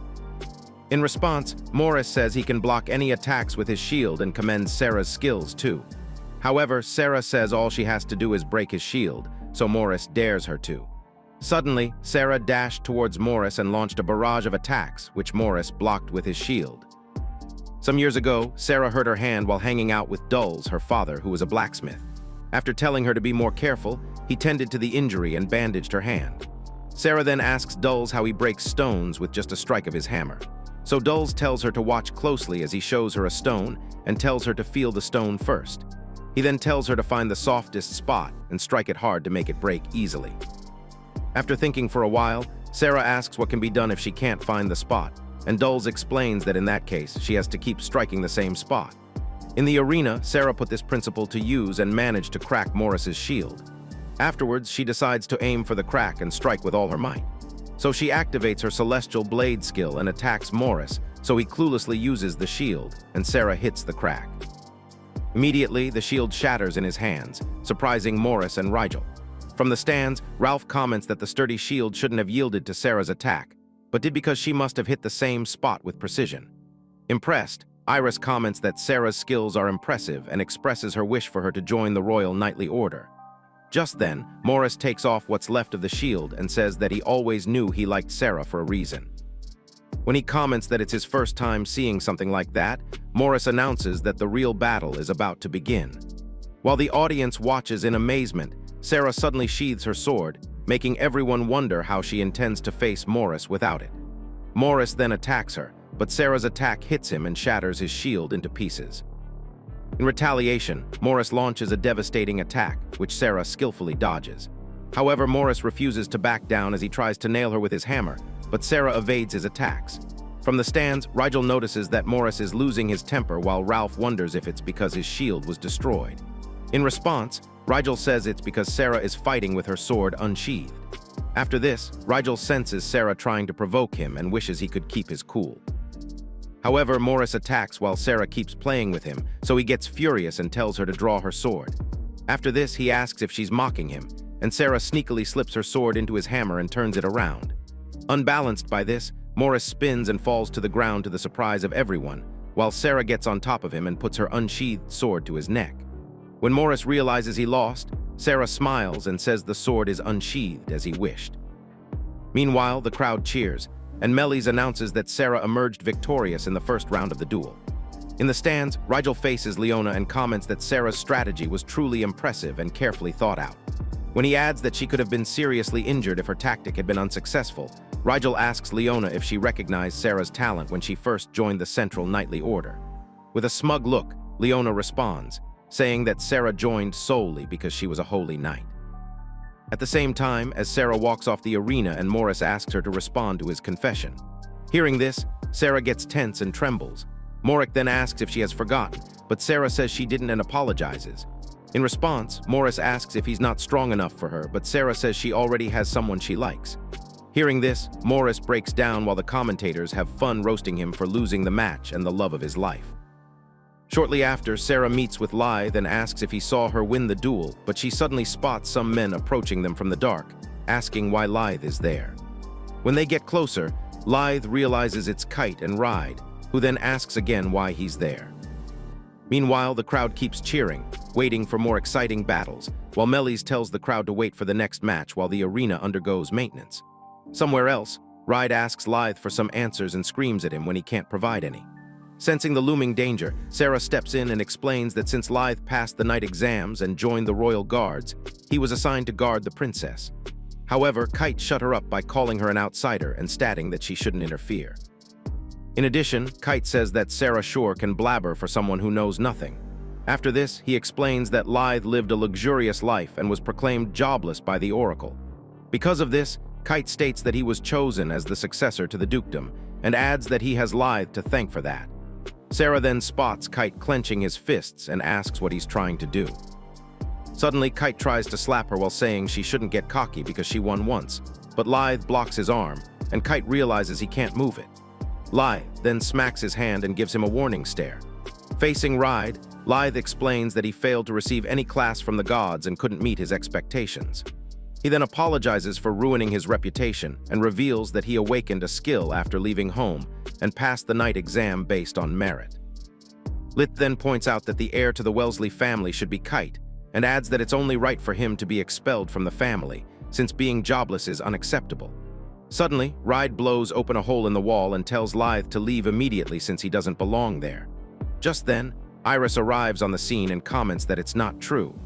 In response, Morris says he can block any attacks with his shield and commends Sarah's skills too. However, Sarah says all she has to do is break his shield, so Morris dares her to. Suddenly, Sarah dashed towards Morris and launched a barrage of attacks, which Morris blocked with his shield. Some years ago, Sarah hurt her hand while hanging out with Dulles, her father, who was a blacksmith. After telling her to be more careful, he tended to the injury and bandaged her hand. Sarah then asks Dulles how he breaks stones with just a strike of his hammer. So Dulles tells her to watch closely as he shows her a stone and tells her to feel the stone first. He then tells her to find the softest spot and strike it hard to make it break easily. After thinking for a while, Sarah asks what can be done if she can't find the spot, and Dulles explains that in that case, she has to keep striking the same spot. In the arena, Sarah put this principle to use and managed to crack Morris's shield. Afterwards, she decides to aim for the crack and strike with all her might. So she activates her celestial blade skill and attacks Morris, so he cluelessly uses the shield, and Sarah hits the crack. Immediately, the shield shatters in his hands, surprising Morris and Rigel. From the stands, Ralph comments that the sturdy shield shouldn't have yielded to Sarah's attack, but did because she must have hit the same spot with precision. Impressed, Iris comments that Sarah's skills are impressive and expresses her wish for her to join the Royal Knightly Order. Just then, Morris takes off what's left of the shield and says that he always knew he liked Sarah for a reason. When he comments that it's his first time seeing something like that, Morris announces that the real battle is about to begin. While the audience watches in amazement, Sarah suddenly sheathes her sword, making everyone wonder how she intends to face Morris without it. Morris then attacks her, but Sarah's attack hits him and shatters his shield into pieces. In retaliation, Morris launches a devastating attack, which Sarah skillfully dodges. However, Morris refuses to back down as he tries to nail her with his hammer, but Sarah evades his attacks. From the stands, Rigel notices that Morris is losing his temper while Ralph wonders if it's because his shield was destroyed. In response, Rigel says it's because Sarah is fighting with her sword unsheathed. After this, Rigel senses Sarah trying to provoke him and wishes he could keep his cool. However, Morris attacks while Sarah keeps playing with him, so he gets furious and tells her to draw her sword. After this, he asks if she's mocking him, and Sarah sneakily slips her sword into his hammer and turns it around. Unbalanced by this, Morris spins and falls to the ground to the surprise of everyone, while Sarah gets on top of him and puts her unsheathed sword to his neck. When Morris realizes he lost, Sarah smiles and says the sword is unsheathed as he wished. Meanwhile, the crowd cheers, and Melis announces that Sarah emerged victorious in the first round of the duel. In the stands, Rigel faces Leona and comments that Sarah's strategy was truly impressive and carefully thought out. When he adds that she could have been seriously injured if her tactic had been unsuccessful, Rigel asks Leona if she recognized Sarah's talent when she first joined the Central Knightly Order. With a smug look, Leona responds, saying that Sarah joined solely because she was a holy knight. At the same time, as Sarah walks off the arena and Morris asks her to respond to his confession. Hearing this, Sarah gets tense and trembles. Morrick then asks if she has forgotten, but Sarah says she didn't and apologizes. In response, Morris asks if he's not strong enough for her, but Sarah says she already has someone she likes. Hearing this, Morris breaks down while the commentators have fun roasting him for losing the match and the love of his life. Shortly after, Sarah meets with Lythe and asks if he saw her win the duel, but she suddenly spots some men approaching them from the dark, asking why Lythe is there. When they get closer, Lythe realizes it's Kite and Ride, who then asks again why he's there. Meanwhile, the crowd keeps cheering, waiting for more exciting battles, while Melis tells the crowd to wait for the next match while the arena undergoes maintenance. Somewhere else, Ride asks Lythe for some answers and screams at him when he can't provide any. Sensing the looming danger, Sarah steps in and explains that since Lythe passed the night exams and joined the royal guards, he was assigned to guard the princess. However, Kite shut her up by calling her an outsider and stating that she shouldn't interfere. In addition, Kite says that Sarah Shore can blabber for someone who knows nothing. After this, he explains that Lythe lived a luxurious life and was proclaimed jobless by the Oracle. Because of this, Kite states that he was chosen as the successor to the dukedom and adds that he has Lythe to thank for that. Sarah then spots Kite clenching his fists and asks what he's trying to do. Suddenly, Kite tries to slap her while saying she shouldn't get cocky because she won once, but Lythe blocks his arm, and Kite realizes he can't move it. Lythe then smacks his hand and gives him a warning stare. Facing Ride, Lythe explains that he failed to receive any class from the gods and couldn't meet his expectations. He then apologizes for ruining his reputation and reveals that he awakened a skill after leaving home and passed the night exam based on merit. Lit then points out that the heir to the Wellesley family should be Kite, and adds that it's only right for him to be expelled from the family, since being jobless is unacceptable. Suddenly, Ride blows open a hole in the wall and tells Lythe to leave immediately since he doesn't belong there. Just then, Iris arrives on the scene and comments that it's not true.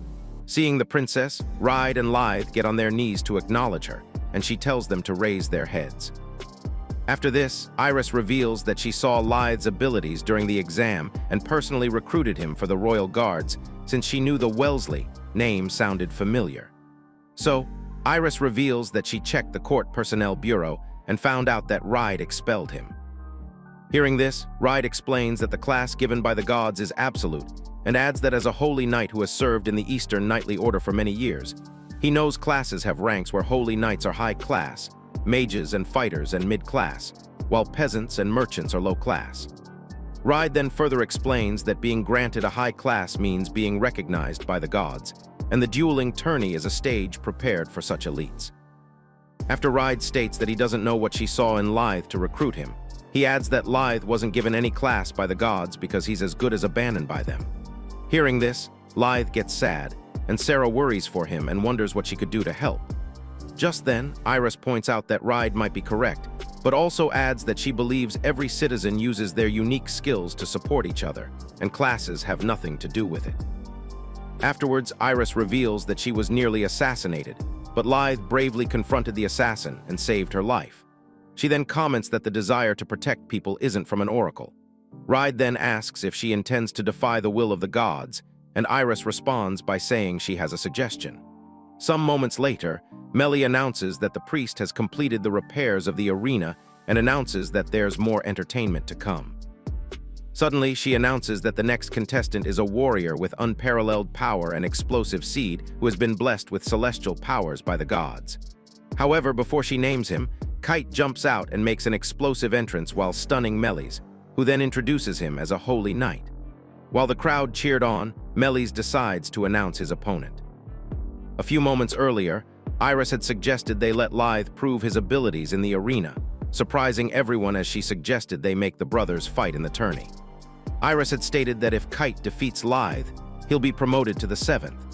Seeing the princess, Ride and Lythe get on their knees to acknowledge her, and she tells them to raise their heads. After this, Iris reveals that she saw Lythe's abilities during the exam and personally recruited him for the Royal Guards, since she knew the Wellesley name sounded familiar. So, Iris reveals that she checked the Court Personnel Bureau and found out that Ride expelled him. Hearing this, Ride explains that the class given by the gods is absolute, and adds that as a holy knight who has served in the Eastern Knightly Order for many years, he knows classes have ranks where holy knights are high class, mages and fighters and mid-class, while peasants and merchants are low class. Ride then further explains that being granted a high class means being recognized by the gods, and the dueling tourney is a stage prepared for such elites. After Ride states that he doesn't know what she saw in Lythe to recruit him, he adds that Lythe wasn't given any class by the gods because he's as good as abandoned by them. Hearing this, Lythe gets sad, and Sarah worries for him and wonders what she could do to help. Just then, Iris points out that Ride might be correct, but also adds that she believes every citizen uses their unique skills to support each other, and classes have nothing to do with it. Afterwards, Iris reveals that she was nearly assassinated, but Lythe bravely confronted the assassin and saved her life. She then comments that the desire to protect people isn't from an oracle. Ride then asks if she intends to defy the will of the gods, and Iris responds by saying she has a suggestion. Some moments later, Melly announces that the priest has completed the repairs of the arena and announces that there's more entertainment to come. Suddenly, she announces that the next contestant is a warrior with unparalleled power and explosive seed who has been blessed with celestial powers by the gods. However, before she names him, Kite jumps out and makes an explosive entrance while stunning Mellys, who then introduces him as a holy knight. While the crowd cheered on, Mellys decides to announce his opponent. A few moments earlier, Iris had suggested they let Lythe prove his abilities in the arena, surprising everyone as she suggested they make the brothers fight in the tourney. Iris had stated that if Kite defeats Lythe, he'll be promoted to the 7th.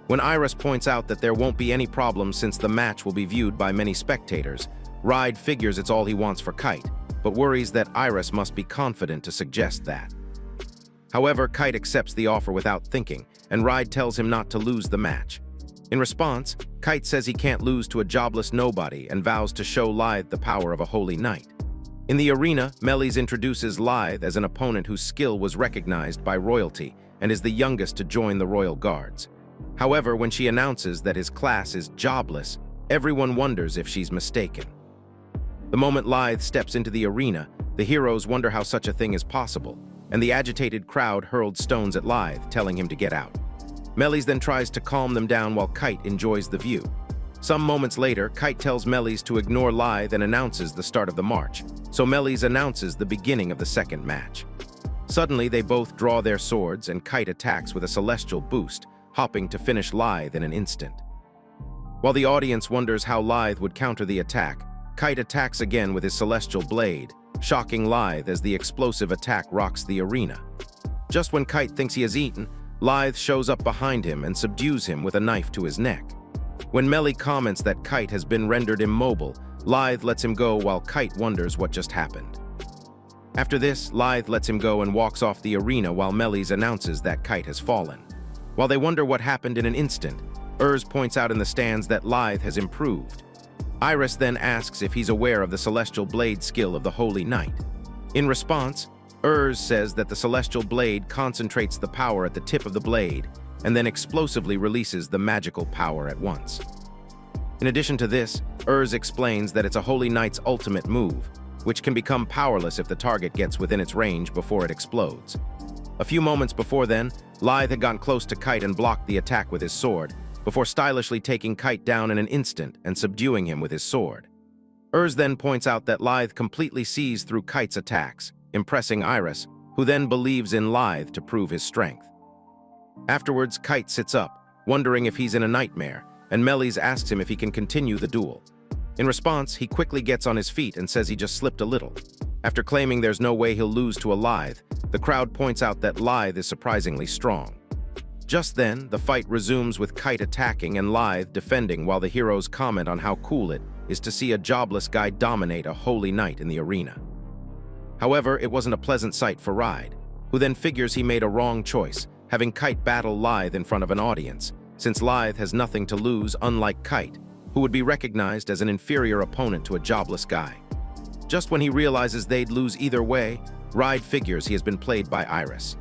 When Iris points out that there won't be any problems since the match will be viewed by many spectators, Ride figures it's all he wants for Kite, but worries that Iris must be confident to suggest that. However, Kite accepts the offer without thinking, and Ride tells him not to lose the match. In response, Kite says he can't lose to a jobless nobody and vows to show Lythe the power of a holy knight. In the arena, Mellys introduces Lythe as an opponent whose skill was recognized by royalty and is the youngest to join the Royal Guards. However, when she announces that his class is jobless, everyone wonders if she's mistaken. The moment Lythe steps into the arena, the heroes wonder how such a thing is possible, and the agitated crowd hurled stones at Lythe, telling him to get out. Mellys then tries to calm them down while Kite enjoys the view. Some moments later, Kite tells Mellys to ignore Lythe and announces the start of the march, so Mellys announces the beginning of the second match. Suddenly, they both draw their swords and Kite attacks with a celestial boost, hopping to finish Lythe in an instant. While the audience wonders how Lythe would counter the attack, Kite attacks again with his celestial blade, shocking Lythe as the explosive attack rocks the arena. Just when Kite thinks he has eaten, Lythe shows up behind him and subdues him with a knife to his neck. When Melly comments that Kite has been rendered immobile, Lythe lets him go while Kite wonders what just happened. After this, Lythe lets him go and walks off the arena while Mellys announces that Kite has fallen. While they wonder what happened in an instant, points out in the stands that Lythe has improved. Iris then asks if he's aware of the celestial blade skill of the Holy Knight. In response, says that the celestial blade concentrates the power at the tip of the blade and then explosively releases the magical power at once. In addition to this, explains that it's a Holy Knight's ultimate move, which can become powerless if the target gets within its range before it explodes. A few moments before then, Lythe had gotten close to Kite and blocked the attack with his sword, before stylishly taking Kite down in an instant and subduing him with his sword. Then points out that Lythe completely sees through Kite's attacks, impressing Iris, who then believes in Lythe to prove his strength. Afterwards, Kite sits up, wondering if he's in a nightmare, and Mellys asks him if he can continue the duel. In response, he quickly gets on his feet and says he just slipped a little. After claiming there's no way he'll lose to a Lithe, the crowd points out that Lithe is surprisingly strong. Just then, the fight resumes with Kite attacking and Lithe defending while the heroes comment on how cool it is to see a jobless guy dominate a holy knight in the arena. However, it wasn't a pleasant sight for Ride, who then figures he made a wrong choice, having Kite battle Lithe in front of an audience, since Lithe has nothing to lose, unlike Kite, who would be recognized as an inferior opponent to a jobless guy. Just when he realizes they'd lose either way, Ride figures he has been played by Iris.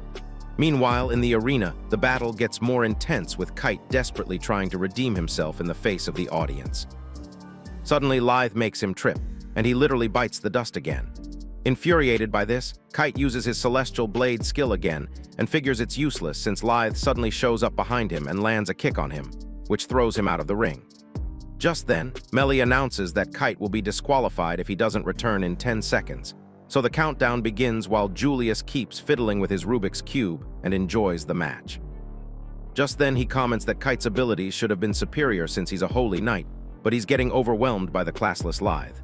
Meanwhile, in the arena, the battle gets more intense with Kite desperately trying to redeem himself in the face of the audience. Suddenly, Lithe makes him trip, and he literally bites the dust again. Infuriated by this, Kite uses his Celestial Blade skill again and figures it's useless since Lithe suddenly shows up behind him and lands a kick on him, which throws him out of the ring. Just then, Melly announces that Kite will be disqualified if he doesn't return in 10 seconds. So the countdown begins while Julius keeps fiddling with his Rubik's Cube and enjoys the match. Just then he comments that Kite's abilities should have been superior since he's a holy knight, but he's getting overwhelmed by the classless Lithe.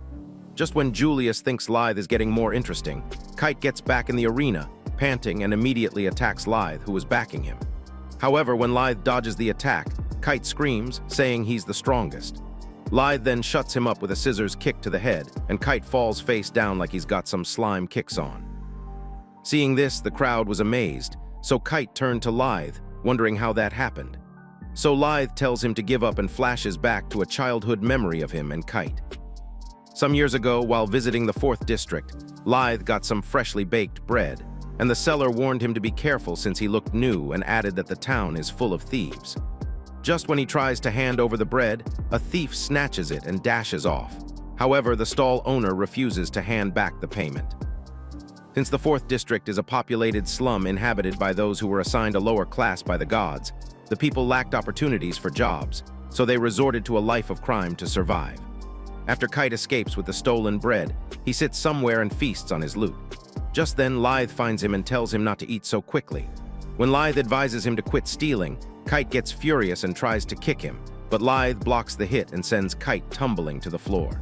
Just when Julius thinks Lithe is getting more interesting, Kite gets back in the arena, panting, and immediately attacks Lithe, who was backing him. However, when Lithe dodges the attack, Kite screams, saying he's the strongest. Lithe then shuts him up with a scissors kick to the head, and Kite falls face down like he's got some slime kicks on. Seeing this, the crowd was amazed, so Kite turned to Lithe, wondering how that happened. So Lithe tells him to give up and flashes back to a childhood memory of him and Kite. Some years ago, while visiting the 4th district, Lithe got some freshly baked bread, and the seller warned him to be careful since he looked new and added that the town is full of thieves. Just when he tries to hand over the bread, a thief snatches it and dashes off. However, the stall owner refuses to hand back the payment. Since the 4th district is a populated slum inhabited by those who were assigned a lower class by the gods, the people lacked opportunities for jobs, so they resorted to a life of crime to survive. After Kite escapes with the stolen bread, he sits somewhere and feasts on his loot. Just then, Lithe finds him and tells him not to eat so quickly. When Lithe advises him to quit stealing, Kite gets furious and tries to kick him, but Lithe blocks the hit and sends Kite tumbling to the floor.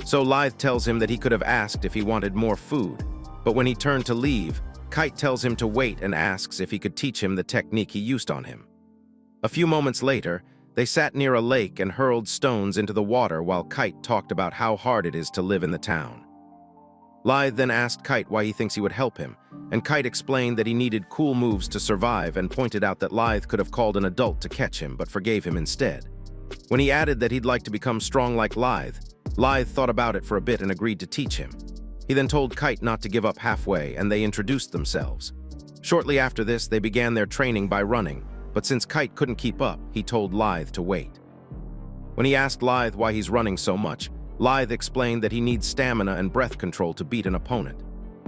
So Lithe tells him that he could have asked if he wanted more food, but when he turned to leave, Kite tells him to wait and asks if he could teach him the technique he used on him. A few moments later, they sat near a lake and hurled stones into the water while Kite talked about how hard it is to live in the town. Lithe then asked Kite why he thinks he would help him, and Kite explained that he needed cool moves to survive and pointed out that Lithe could have called an adult to catch him but forgave him instead. When he added that he'd like to become strong like Lithe, Lithe thought about it for a bit and agreed to teach him. He then told Kite not to give up halfway, and they introduced themselves. Shortly after this, they began their training by running, but since Kite couldn't keep up, he told Lithe to wait. When he asked Lithe why he's running so much, Lithe explained that he needs stamina and breath control to beat an opponent.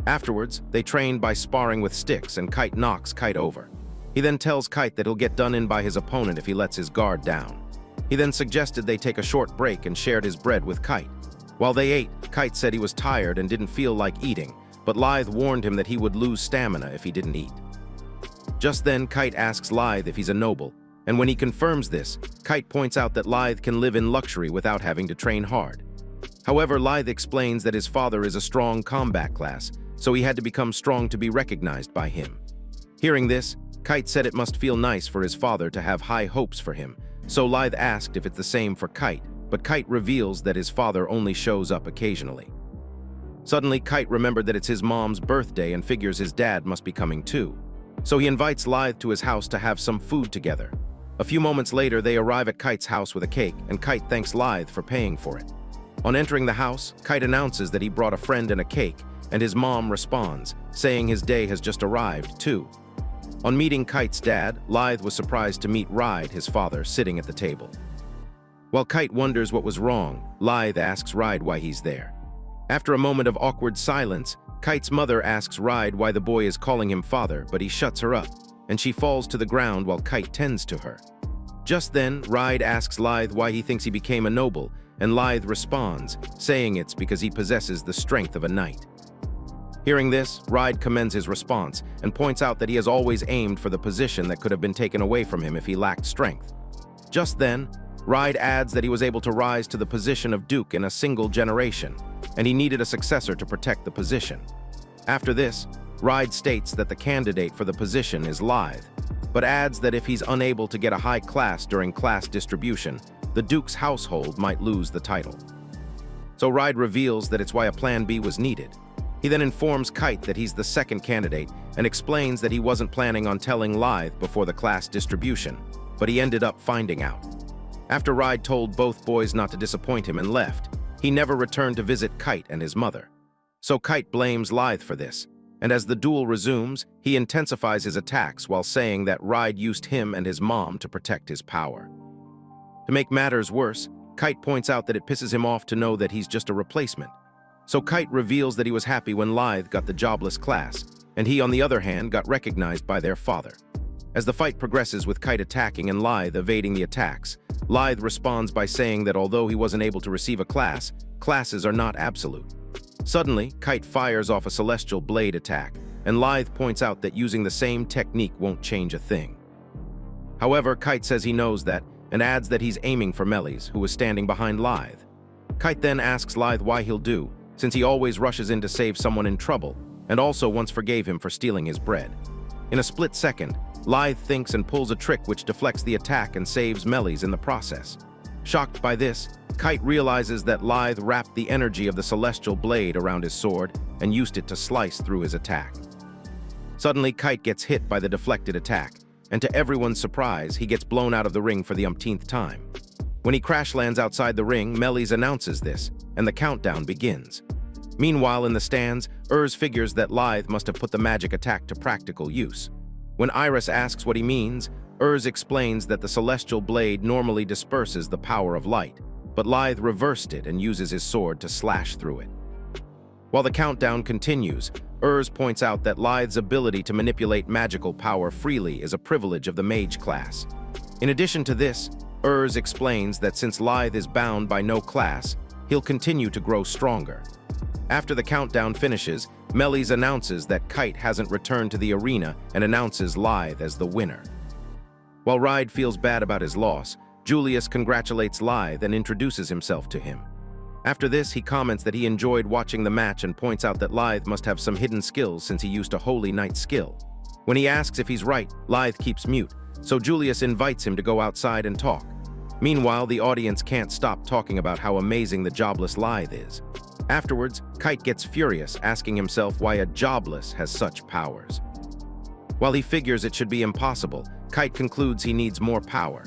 Afterwards, they trained by sparring with sticks, and Kite knocks Kite over. He then tells Kite that he'll get done in by his opponent if he lets his guard down. He then suggested they take a short break and shared his bread with Kite. While they ate, Kite said he was tired and didn't feel like eating, but Lithe warned him that he would lose stamina if he didn't eat. Just then, Kite asks Lithe if he's a noble, and when he confirms this, Kite points out that Lithe can live in luxury without having to train hard. However, Lithe explains that his father is a strong combat class, so he had to become strong to be recognized by him. Hearing this, Kite said it must feel nice for his father to have high hopes for him, so Lithe asked if it's the same for Kite, but Kite reveals that his father only shows up occasionally. Suddenly, Kite remembered that it's his mom's birthday and figures his dad must be coming too. So he invites Lithe to his house to have some food together. A few moments later, they arrive at Kite's house with a cake, and Kite thanks Lithe for paying for it. On entering the house, Kite announces that he brought a friend and a cake, and his mom responds, saying his day has just arrived, too. On meeting Kite's dad, Lithe was surprised to meet Ride, his father, sitting at the table. While Kite wonders what was wrong, Lithe asks Ride why he's there. After a moment of awkward silence, Kite's mother asks Ride why the boy is calling him father, but he shuts her up, and she falls to the ground while Kite tends to her. Just then, Ride asks Lithe why he thinks he became a noble, and Lithe responds, saying it's because he possesses the strength of a knight. Hearing this, Ride commends his response and points out that he has always aimed for the position that could have been taken away from him if he lacked strength. Just then, Ride adds that he was able to rise to the position of Duke in a single generation, and he needed a successor to protect the position. After this, Ride states that the candidate for the position is Lithe, but adds that if he's unable to get a high class during class distribution, the Duke's household might lose the title. So Ride reveals that it's why a plan B was needed. He then informs Kite that he's the second candidate and explains that he wasn't planning on telling Lithe before the class distribution, but he ended up finding out. After Ride told both boys not to disappoint him and left, he never returned to visit Kite and his mother. So Kite blames Lithe for this, and as the duel resumes, he intensifies his attacks while saying that Ride used him and his mom to protect his power. To make matters worse, Kite points out that it pisses him off to know that he's just a replacement. So Kite reveals that he was happy when Lithe got the jobless class, and he, on the other hand, got recognized by their father. As the fight progresses with Kite attacking and Lithe evading the attacks, Lithe responds by saying that although he wasn't able to receive a class, classes are not absolute. Suddenly, Kite fires off a celestial blade attack, and Lithe points out that using the same technique won't change a thing. However, Kite says he knows that, and adds that he's aiming for Melis, who is standing behind Lithe. Kite then asks Lithe why he'll do, since he always rushes in to save someone in trouble, and also once forgave him for stealing his bread. In a split second, Lithe thinks and pulls a trick which deflects the attack and saves Melis in the process. Shocked by this, Kite realizes that Lithe wrapped the energy of the celestial blade around his sword and used it to slice through his attack. Suddenly, Kite gets hit by the deflected attack, and to everyone's surprise, he gets blown out of the ring for the umpteenth time. When he crash lands outside the ring, Melis announces this, and the countdown begins. Meanwhile, in the stands, figures that Lithe must have put the magic attack to practical use. When Iris asks what he means, explains that the celestial blade normally disperses the power of light, but Lithe reversed it and uses his sword to slash through it. While the countdown continues, points out that Lithe's ability to manipulate magical power freely is a privilege of the mage class. In addition to this, explains that since Lithe is bound by no class, he'll continue to grow stronger. After the countdown finishes, Melis announces that Kite hasn't returned to the arena and announces Lithe as the winner. While Ride feels bad about his loss, Julius congratulates Lithe and introduces himself to him. After this, he comments that he enjoyed watching the match and points out that Lithe must have some hidden skills since he used a Holy Knight skill. When he asks if he's right, Lithe keeps mute, so Julius invites him to go outside and talk. Meanwhile, the audience can't stop talking about how amazing the jobless Lithe is. Afterwards, Kite gets furious, asking himself why a jobless has such powers. While he figures it should be impossible, Kite concludes he needs more power.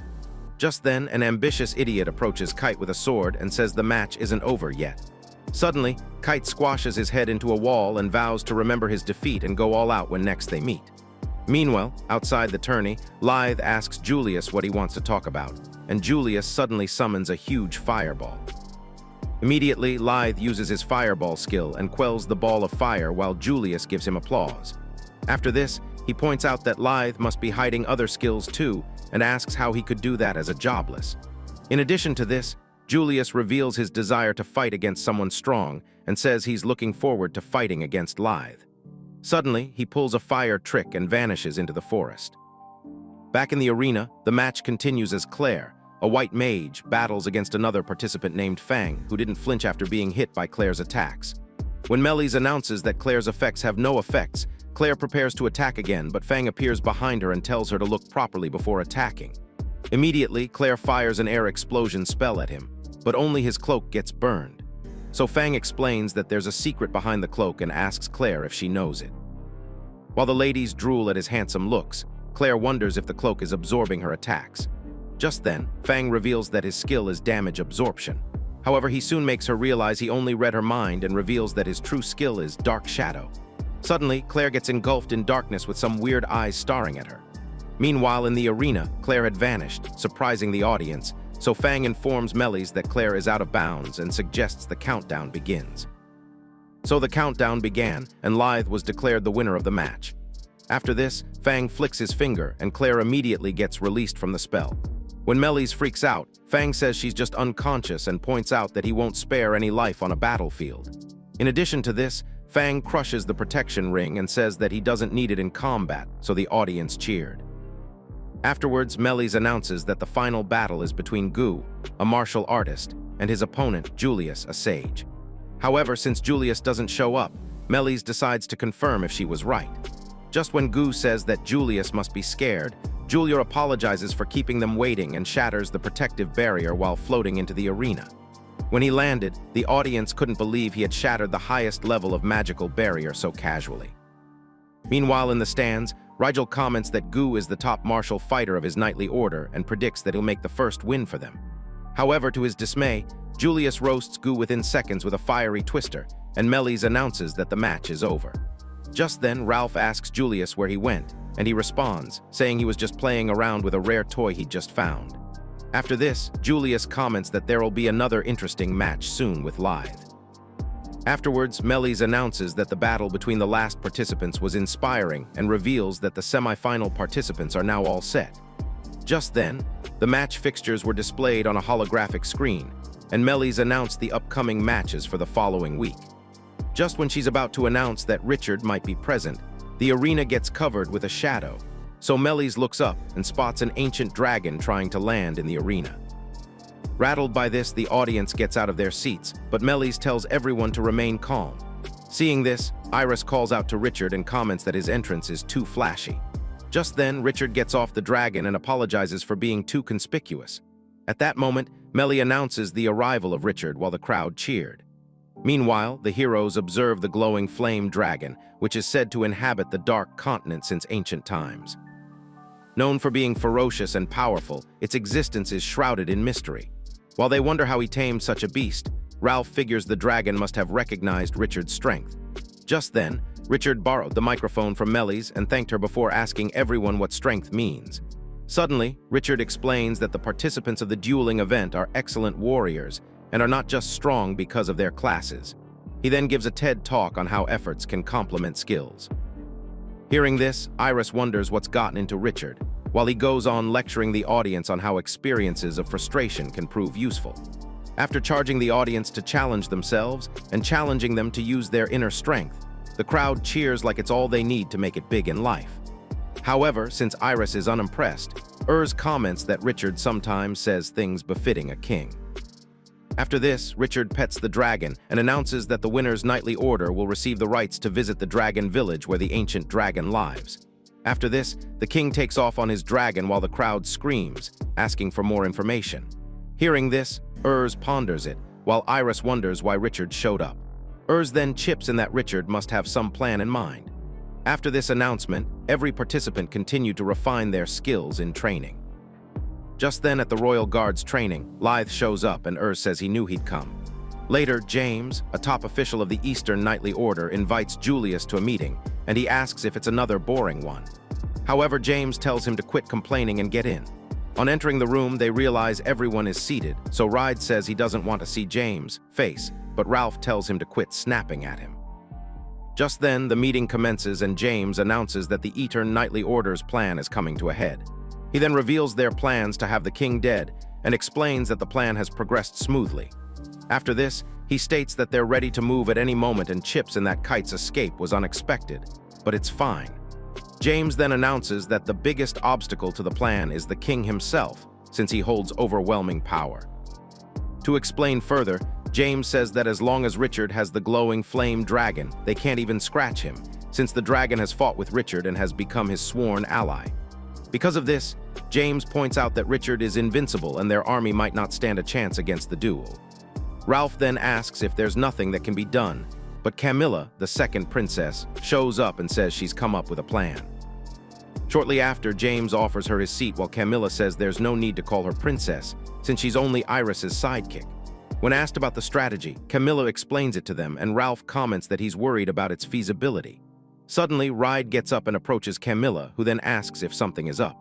Just then, an ambitious idiot approaches Kite with a sword and says the match isn't over yet. Suddenly, Kite squashes his head into a wall and vows to remember his defeat and go all out when next they meet. Meanwhile, outside the tourney, Lithe asks Julius what he wants to talk about, and Julius suddenly summons a huge fireball. Immediately, Lithe uses his fireball skill and quells the ball of fire while Julius gives him applause. After this, he points out that Lithe must be hiding other skills too, and asks how he could do that as a jobless. In addition to this, Julius reveals his desire to fight against someone strong and says he's looking forward to fighting against Lithe. Suddenly, he pulls a fire trick and vanishes into the forest. Back in the arena, the match continues as Claire, a white mage, battles against another participant named Fang, who didn't flinch after being hit by Claire's attacks. When Melis announces that Claire's effects have no effects, Claire prepares to attack again, but Fang appears behind her and tells her to look properly before attacking. Immediately, Claire fires an air explosion spell at him, but only his cloak gets burned. So Fang explains that there's a secret behind the cloak and asks Claire if she knows it. While the ladies drool at his handsome looks, Claire wonders if the cloak is absorbing her attacks. Just then, Fang reveals that his skill is damage absorption. However, he soon makes her realize he only read her mind and reveals that his true skill is dark shadow. Suddenly, Claire gets engulfed in darkness with some weird eyes staring at her. Meanwhile, in the arena, Claire had vanished, surprising the audience, so Fang informs Melis that Claire is out of bounds and suggests the countdown begins. So the countdown began, and Lithe was declared the winner of the match. After this, Fang flicks his finger, and Claire immediately gets released from the spell. When Melis freaks out, Fang says she's just unconscious and points out that he won't spare any life on a battlefield. In addition to this, Fang crushes the protection ring and says that he doesn't need it in combat, so the audience cheered. Afterwards, Melis announces that the final battle is between Gu, a martial artist, and his opponent, Julius, a sage. However, since Julius doesn't show up, Melis decides to confirm if she was right. Just when Gu says that Julius must be scared, Julia apologizes for keeping them waiting and shatters the protective barrier while floating into the arena. When he landed, the audience couldn't believe he had shattered the highest level of magical barrier so casually. Meanwhile, in the stands, Rigel comments that Gu is the top martial fighter of his knightly order and predicts that he'll make the first win for them. However, to his dismay, Julius roasts Gu within seconds with a fiery twister, and Melis announces that the match is over. Just then, Ralph asks Julius where he went, and he responds, saying he was just playing around with a rare toy he'd just found. After this, Julius comments that there will be another interesting match soon with Lithe. Afterwards, Melis announces that the battle between the last participants was inspiring and reveals that the semi-final participants are now all set. Just then, the match fixtures were displayed on a holographic screen, and Melis announced the upcoming matches for the following week. Just when she's about to announce that Richard might be present, the arena gets covered with a shadow, so Melis looks up and spots an ancient dragon trying to land in the arena. Rattled by this, the audience gets out of their seats, but Melis tells everyone to remain calm. Seeing this, Iris calls out to Richard and comments that his entrance is too flashy. Just then, Richard gets off the dragon and apologizes for being too conspicuous. At that moment, Melis announces the arrival of Richard while the crowd cheered. Meanwhile, the heroes observe the glowing flame dragon, which is said to inhabit the dark continent since ancient times. Known for being ferocious and powerful, its existence is shrouded in mystery. While they wonder how he tamed such a beast, Ralph figures the dragon must have recognized Richard's strength. Just then, Richard borrowed the microphone from Melis and thanked her before asking everyone what strength means. Suddenly, Richard explains that the participants of the dueling event are excellent warriors and are not just strong because of their classes. He then gives a TED talk on how efforts can complement skills. Hearing this, Iris wonders what's gotten into Richard, while he goes on lecturing the audience on how experiences of frustration can prove useful. After charging the audience to challenge themselves and challenging them to use their inner strength, the crowd cheers like it's all they need to make it big in life. However, since Iris is unimpressed, comments that Richard sometimes says things befitting a king. After this, Richard pets the dragon and announces that the winner's knightly order will receive the rights to visit the dragon village where the ancient dragon lives. After this, the king takes off on his dragon while the crowd screams, asking for more information. Hearing this, ponders it, while Iris wonders why Richard showed up. Then chips in that Richard must have some plan in mind. After this announcement, every participant continued to refine their skills in training. Just then, at the Royal Guard's training, Lithe shows up and says he knew he'd come. Later, James, a top official of the Eastern Knightly Order, invites Julius to a meeting, and he asks if it's another boring one. However, James tells him to quit complaining and get in. On entering the room, they realize everyone is seated, so Ride says he doesn't want to see James' face, but Ralph tells him to quit snapping at him. Just then, the meeting commences and James announces that the Eastern Knightly Order's plan is coming to a head. He then reveals their plans to have the king dead and explains that the plan has progressed smoothly. After this, he states that they're ready to move at any moment and chips in that kite's escape was unexpected, but it's fine. James then announces that the biggest obstacle to the plan is the king himself, since he holds overwhelming power. To explain further, James says that as long as Richard has the glowing flame dragon, they can't even scratch him, since the dragon has fought with Richard and has become his sworn ally. Because of this, James points out that Richard is invincible and their army might not stand a chance against the duel. Ralph then asks if there's nothing that can be done, but Camilla, the second princess, shows up and says she's come up with a plan. Shortly after, James offers her his seat while Camilla says there's no need to call her princess, since she's only Iris's sidekick. When asked about the strategy, Camilla explains it to them and Ralph comments that he's worried about its feasibility. Suddenly, Ride gets up and approaches Camilla, who then asks if something is up.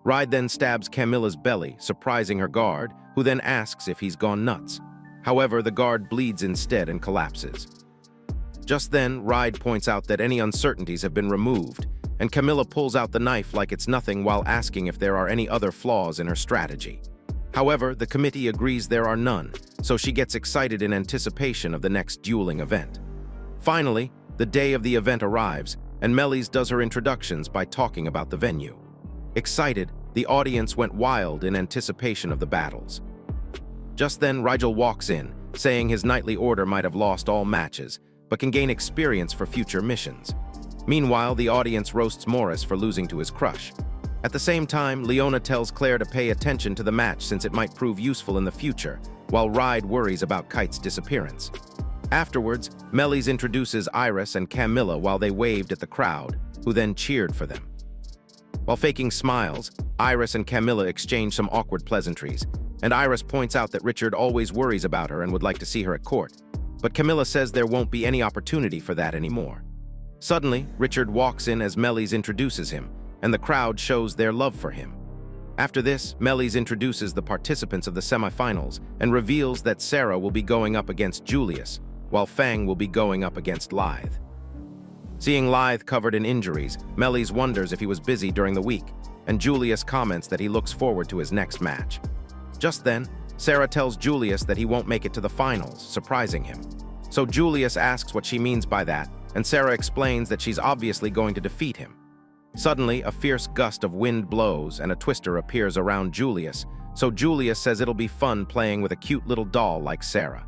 Ride then stabs Camilla's belly, surprising her guard, who then asks if he's gone nuts. However, the guard bleeds instead and collapses. Just then, Ride points out that any uncertainties have been removed, and Camilla pulls out the knife like it's nothing while asking if there are any other flaws in her strategy. However, the committee agrees there are none, so she gets excited in anticipation of the next dueling event. Finally, the day of the event arrives, and Melis does her introductions by talking about the venue. Excited, the audience went wild in anticipation of the battles. Just then, Rigel walks in, saying his knightly order might have lost all matches, but can gain experience for future missions. Meanwhile, the audience roasts Morris for losing to his crush. At the same time, Leona tells Claire to pay attention to the match since it might prove useful in the future, while Ride worries about Kite's disappearance. Afterwards, Melis introduces Iris and Camilla while they waved at the crowd, who then cheered for them. While faking smiles, Iris and Camilla exchange some awkward pleasantries, and Iris points out that Richard always worries about her and would like to see her at court. But Camilla says there won't be any opportunity for that anymore. Suddenly, Richard walks in as Melis introduces him, and the crowd shows their love for him. After this, Melis introduces the participants of the semifinals and reveals that Sarah will be going up against Julius, while Fang will be going up against Lythe. Seeing Lythe covered in injuries, Melis wonders if he was busy during the week, and Julius comments that he looks forward to his next match. Just then, Sarah tells Julius that he won't make it to the finals, surprising him. So Julius asks what she means by that, and Sarah explains that she's obviously going to defeat him. Suddenly, a fierce gust of wind blows and a twister appears around Julius, so Julius says it'll be fun playing with a cute little doll like Sarah.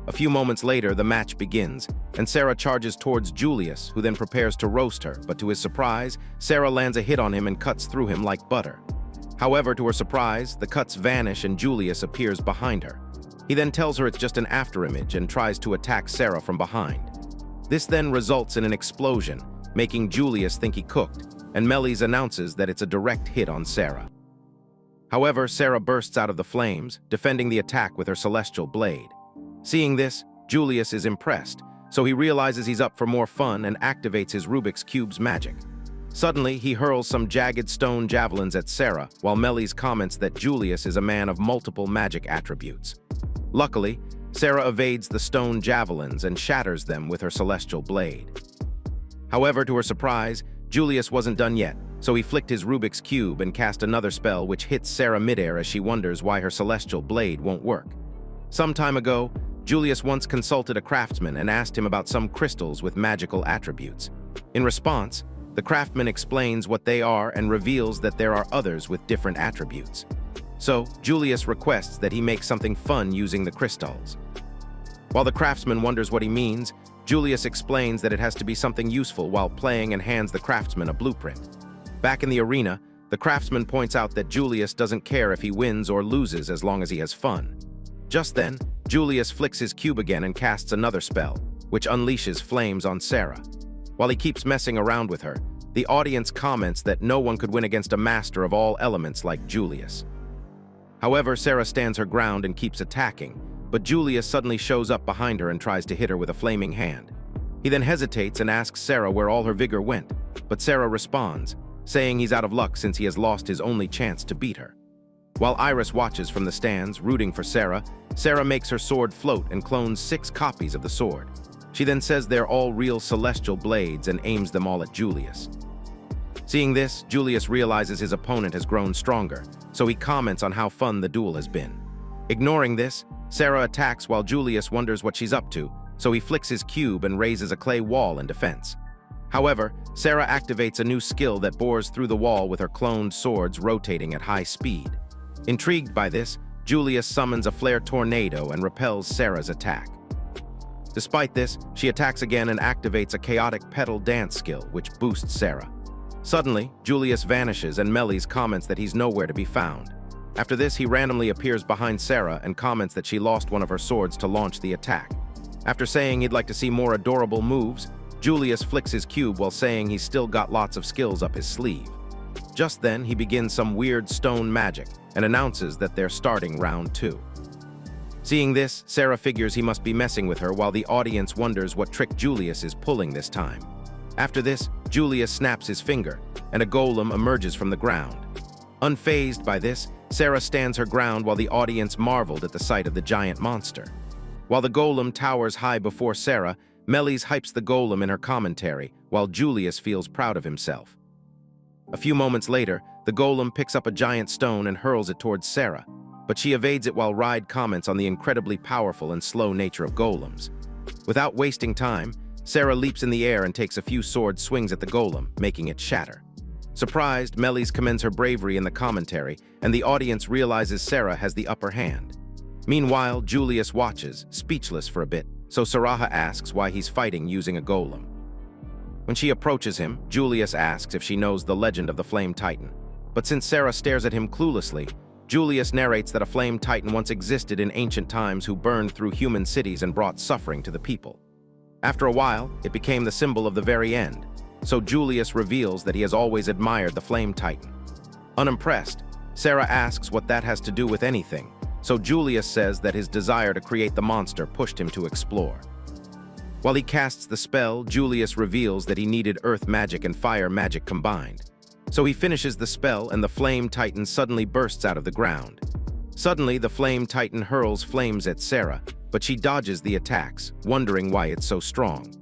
A few moments later, the match begins, and Sarah charges towards Julius, who then prepares to roast her, but to his surprise, Sarah lands a hit on him and cuts through him like butter. However, to her surprise, the cuts vanish and Julius appears behind her. He then tells her it's just an afterimage and tries to attack Sarah from behind. This then results in an explosion, making Julius think he cooked, and Melis announces that it's a direct hit on Sarah. However, Sarah bursts out of the flames, defending the attack with her celestial blade. Seeing this, Julius is impressed, so he realizes he's up for more fun and activates his Rubik's Cube's magic. Suddenly, he hurls some jagged stone javelins at Sarah, while Melis comments that Julius is a man of multiple magic attributes. Luckily, Sarah evades the stone javelins and shatters them with her celestial blade. However, to her surprise, Julius wasn't done yet, so he flicked his Rubik's Cube and cast another spell which hits Sarah midair as she wonders why her celestial blade won't work. Some time ago, Julius once consulted a craftsman and asked him about some crystals with magical attributes. In response, the craftsman explains what they are and reveals that there are others with different attributes. So, Julius requests that he make something fun using the crystals. While the craftsman wonders what he means, Julius explains that it has to be something useful while playing and hands the craftsman a blueprint. Back in the arena, the craftsman points out that Julius doesn't care if he wins or loses as long as he has fun. Just then, Julius flicks his cube again and casts another spell, which unleashes flames on Sarah. While he keeps messing around with her, the audience comments that no one could win against a master of all elements like Julius. However, Sarah stands her ground and keeps attacking, but Julius suddenly shows up behind her and tries to hit her with a flaming hand. He then hesitates and asks Sarah where all her vigor went, but Sarah responds, saying he's out of luck since he has lost his only chance to beat her. While Iris watches from the stands, rooting for Sarah, Sarah makes her sword float and clones 6 copies of the sword. She then says they're all real celestial blades and aims them all at Julius. Seeing this, Julius realizes his opponent has grown stronger, so he comments on how fun the duel has been. Ignoring this, Sarah attacks while Julius wonders what she's up to, so he flicks his cube and raises a clay wall in defense. However, Sarah activates a new skill that bores through the wall with her cloned swords rotating at high speed. Intrigued by this, Julius summons a flare tornado and repels Sarah's attack. Despite this, she attacks again and activates a chaotic pedal dance skill, which boosts Sarah. Suddenly, Julius vanishes and Melis comments that he's nowhere to be found. After this, he randomly appears behind Sarah and comments that she lost one of her swords to launch the attack. After saying he'd like to see more adorable moves, Julius flicks his cube while saying he's still got lots of skills up his sleeve. Just then, he begins some weird stone magic and announces that they're starting round 2. Seeing this, Sarah figures he must be messing with her while the audience wonders what trick Julius is pulling this time. After this, Julius snaps his finger, and a golem emerges from the ground. Unfazed by this, Sarah stands her ground while the audience marveled at the sight of the giant monster. While the golem towers high before Sarah, Melis hypes the golem in her commentary, while Julius feels proud of himself. A few moments later, the golem picks up a giant stone and hurls it towards Sarah, but she evades it while Ride comments on the incredibly powerful and slow nature of golems. Without wasting time, Sarah leaps in the air and takes a few sword swings at the golem, making it shatter. Surprised, Melis commends her bravery in the commentary, and the audience realizes Sarah has the upper hand. Meanwhile, Julius watches, speechless for a bit, so Saraha asks why he's fighting using a golem. When she approaches him, Julius asks if she knows the legend of the Flame Titan. But since Sarah stares at him cluelessly, Julius narrates that a Flame Titan once existed in ancient times who burned through human cities and brought suffering to the people. After a while, it became the symbol of the very end, so Julius reveals that he has always admired the Flame Titan. Unimpressed, Sarah asks what that has to do with anything, so Julius says that his desire to create the monster pushed him to explore. While he casts the spell, Julius reveals that he needed earth magic and fire magic combined. So he finishes the spell and the Flame Titan suddenly bursts out of the ground. Suddenly, the Flame Titan hurls flames at Sarah, but she dodges the attacks, wondering why it's so strong.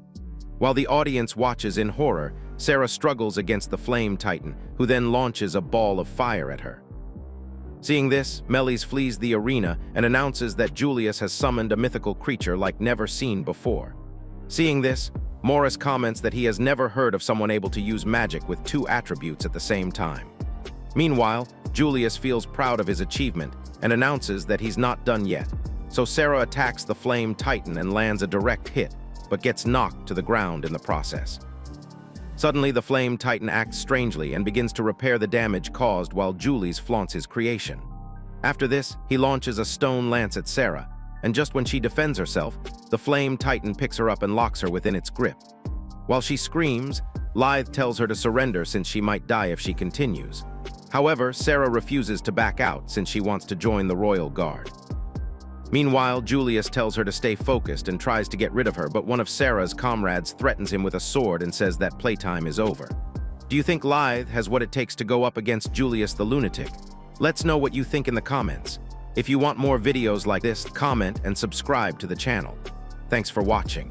While the audience watches in horror, Sarah struggles against the Flame Titan, who then launches a ball of fire at her. Seeing this, Melis flees the arena and announces that Julius has summoned a mythical creature like never seen before. Seeing this, Morris comments that he has never heard of someone able to use magic with two attributes at the same time. Meanwhile, Julius feels proud of his achievement and announces that he's not done yet, so Sarah attacks the Flame Titan and lands a direct hit, but gets knocked to the ground in the process. Suddenly, the Flame Titan acts strangely and begins to repair the damage caused while Julius flaunts his creation. After this, he launches a stone lance at Sarah, and just when she defends herself, the Flame Titan picks her up and locks her within its grip. While she screams, Lythe tells her to surrender since she might die if she continues. However, Sarah refuses to back out since she wants to join the Royal Guard. Meanwhile, Julius tells her to stay focused and tries to get rid of her, but one of Sarah's comrades threatens him with a sword and says that playtime is over. Do you think Lythe has what it takes to go up against Julius the Lunatic? Let's know what you think in the comments. If you want more videos like this, comment and subscribe to the channel. Thanks for watching.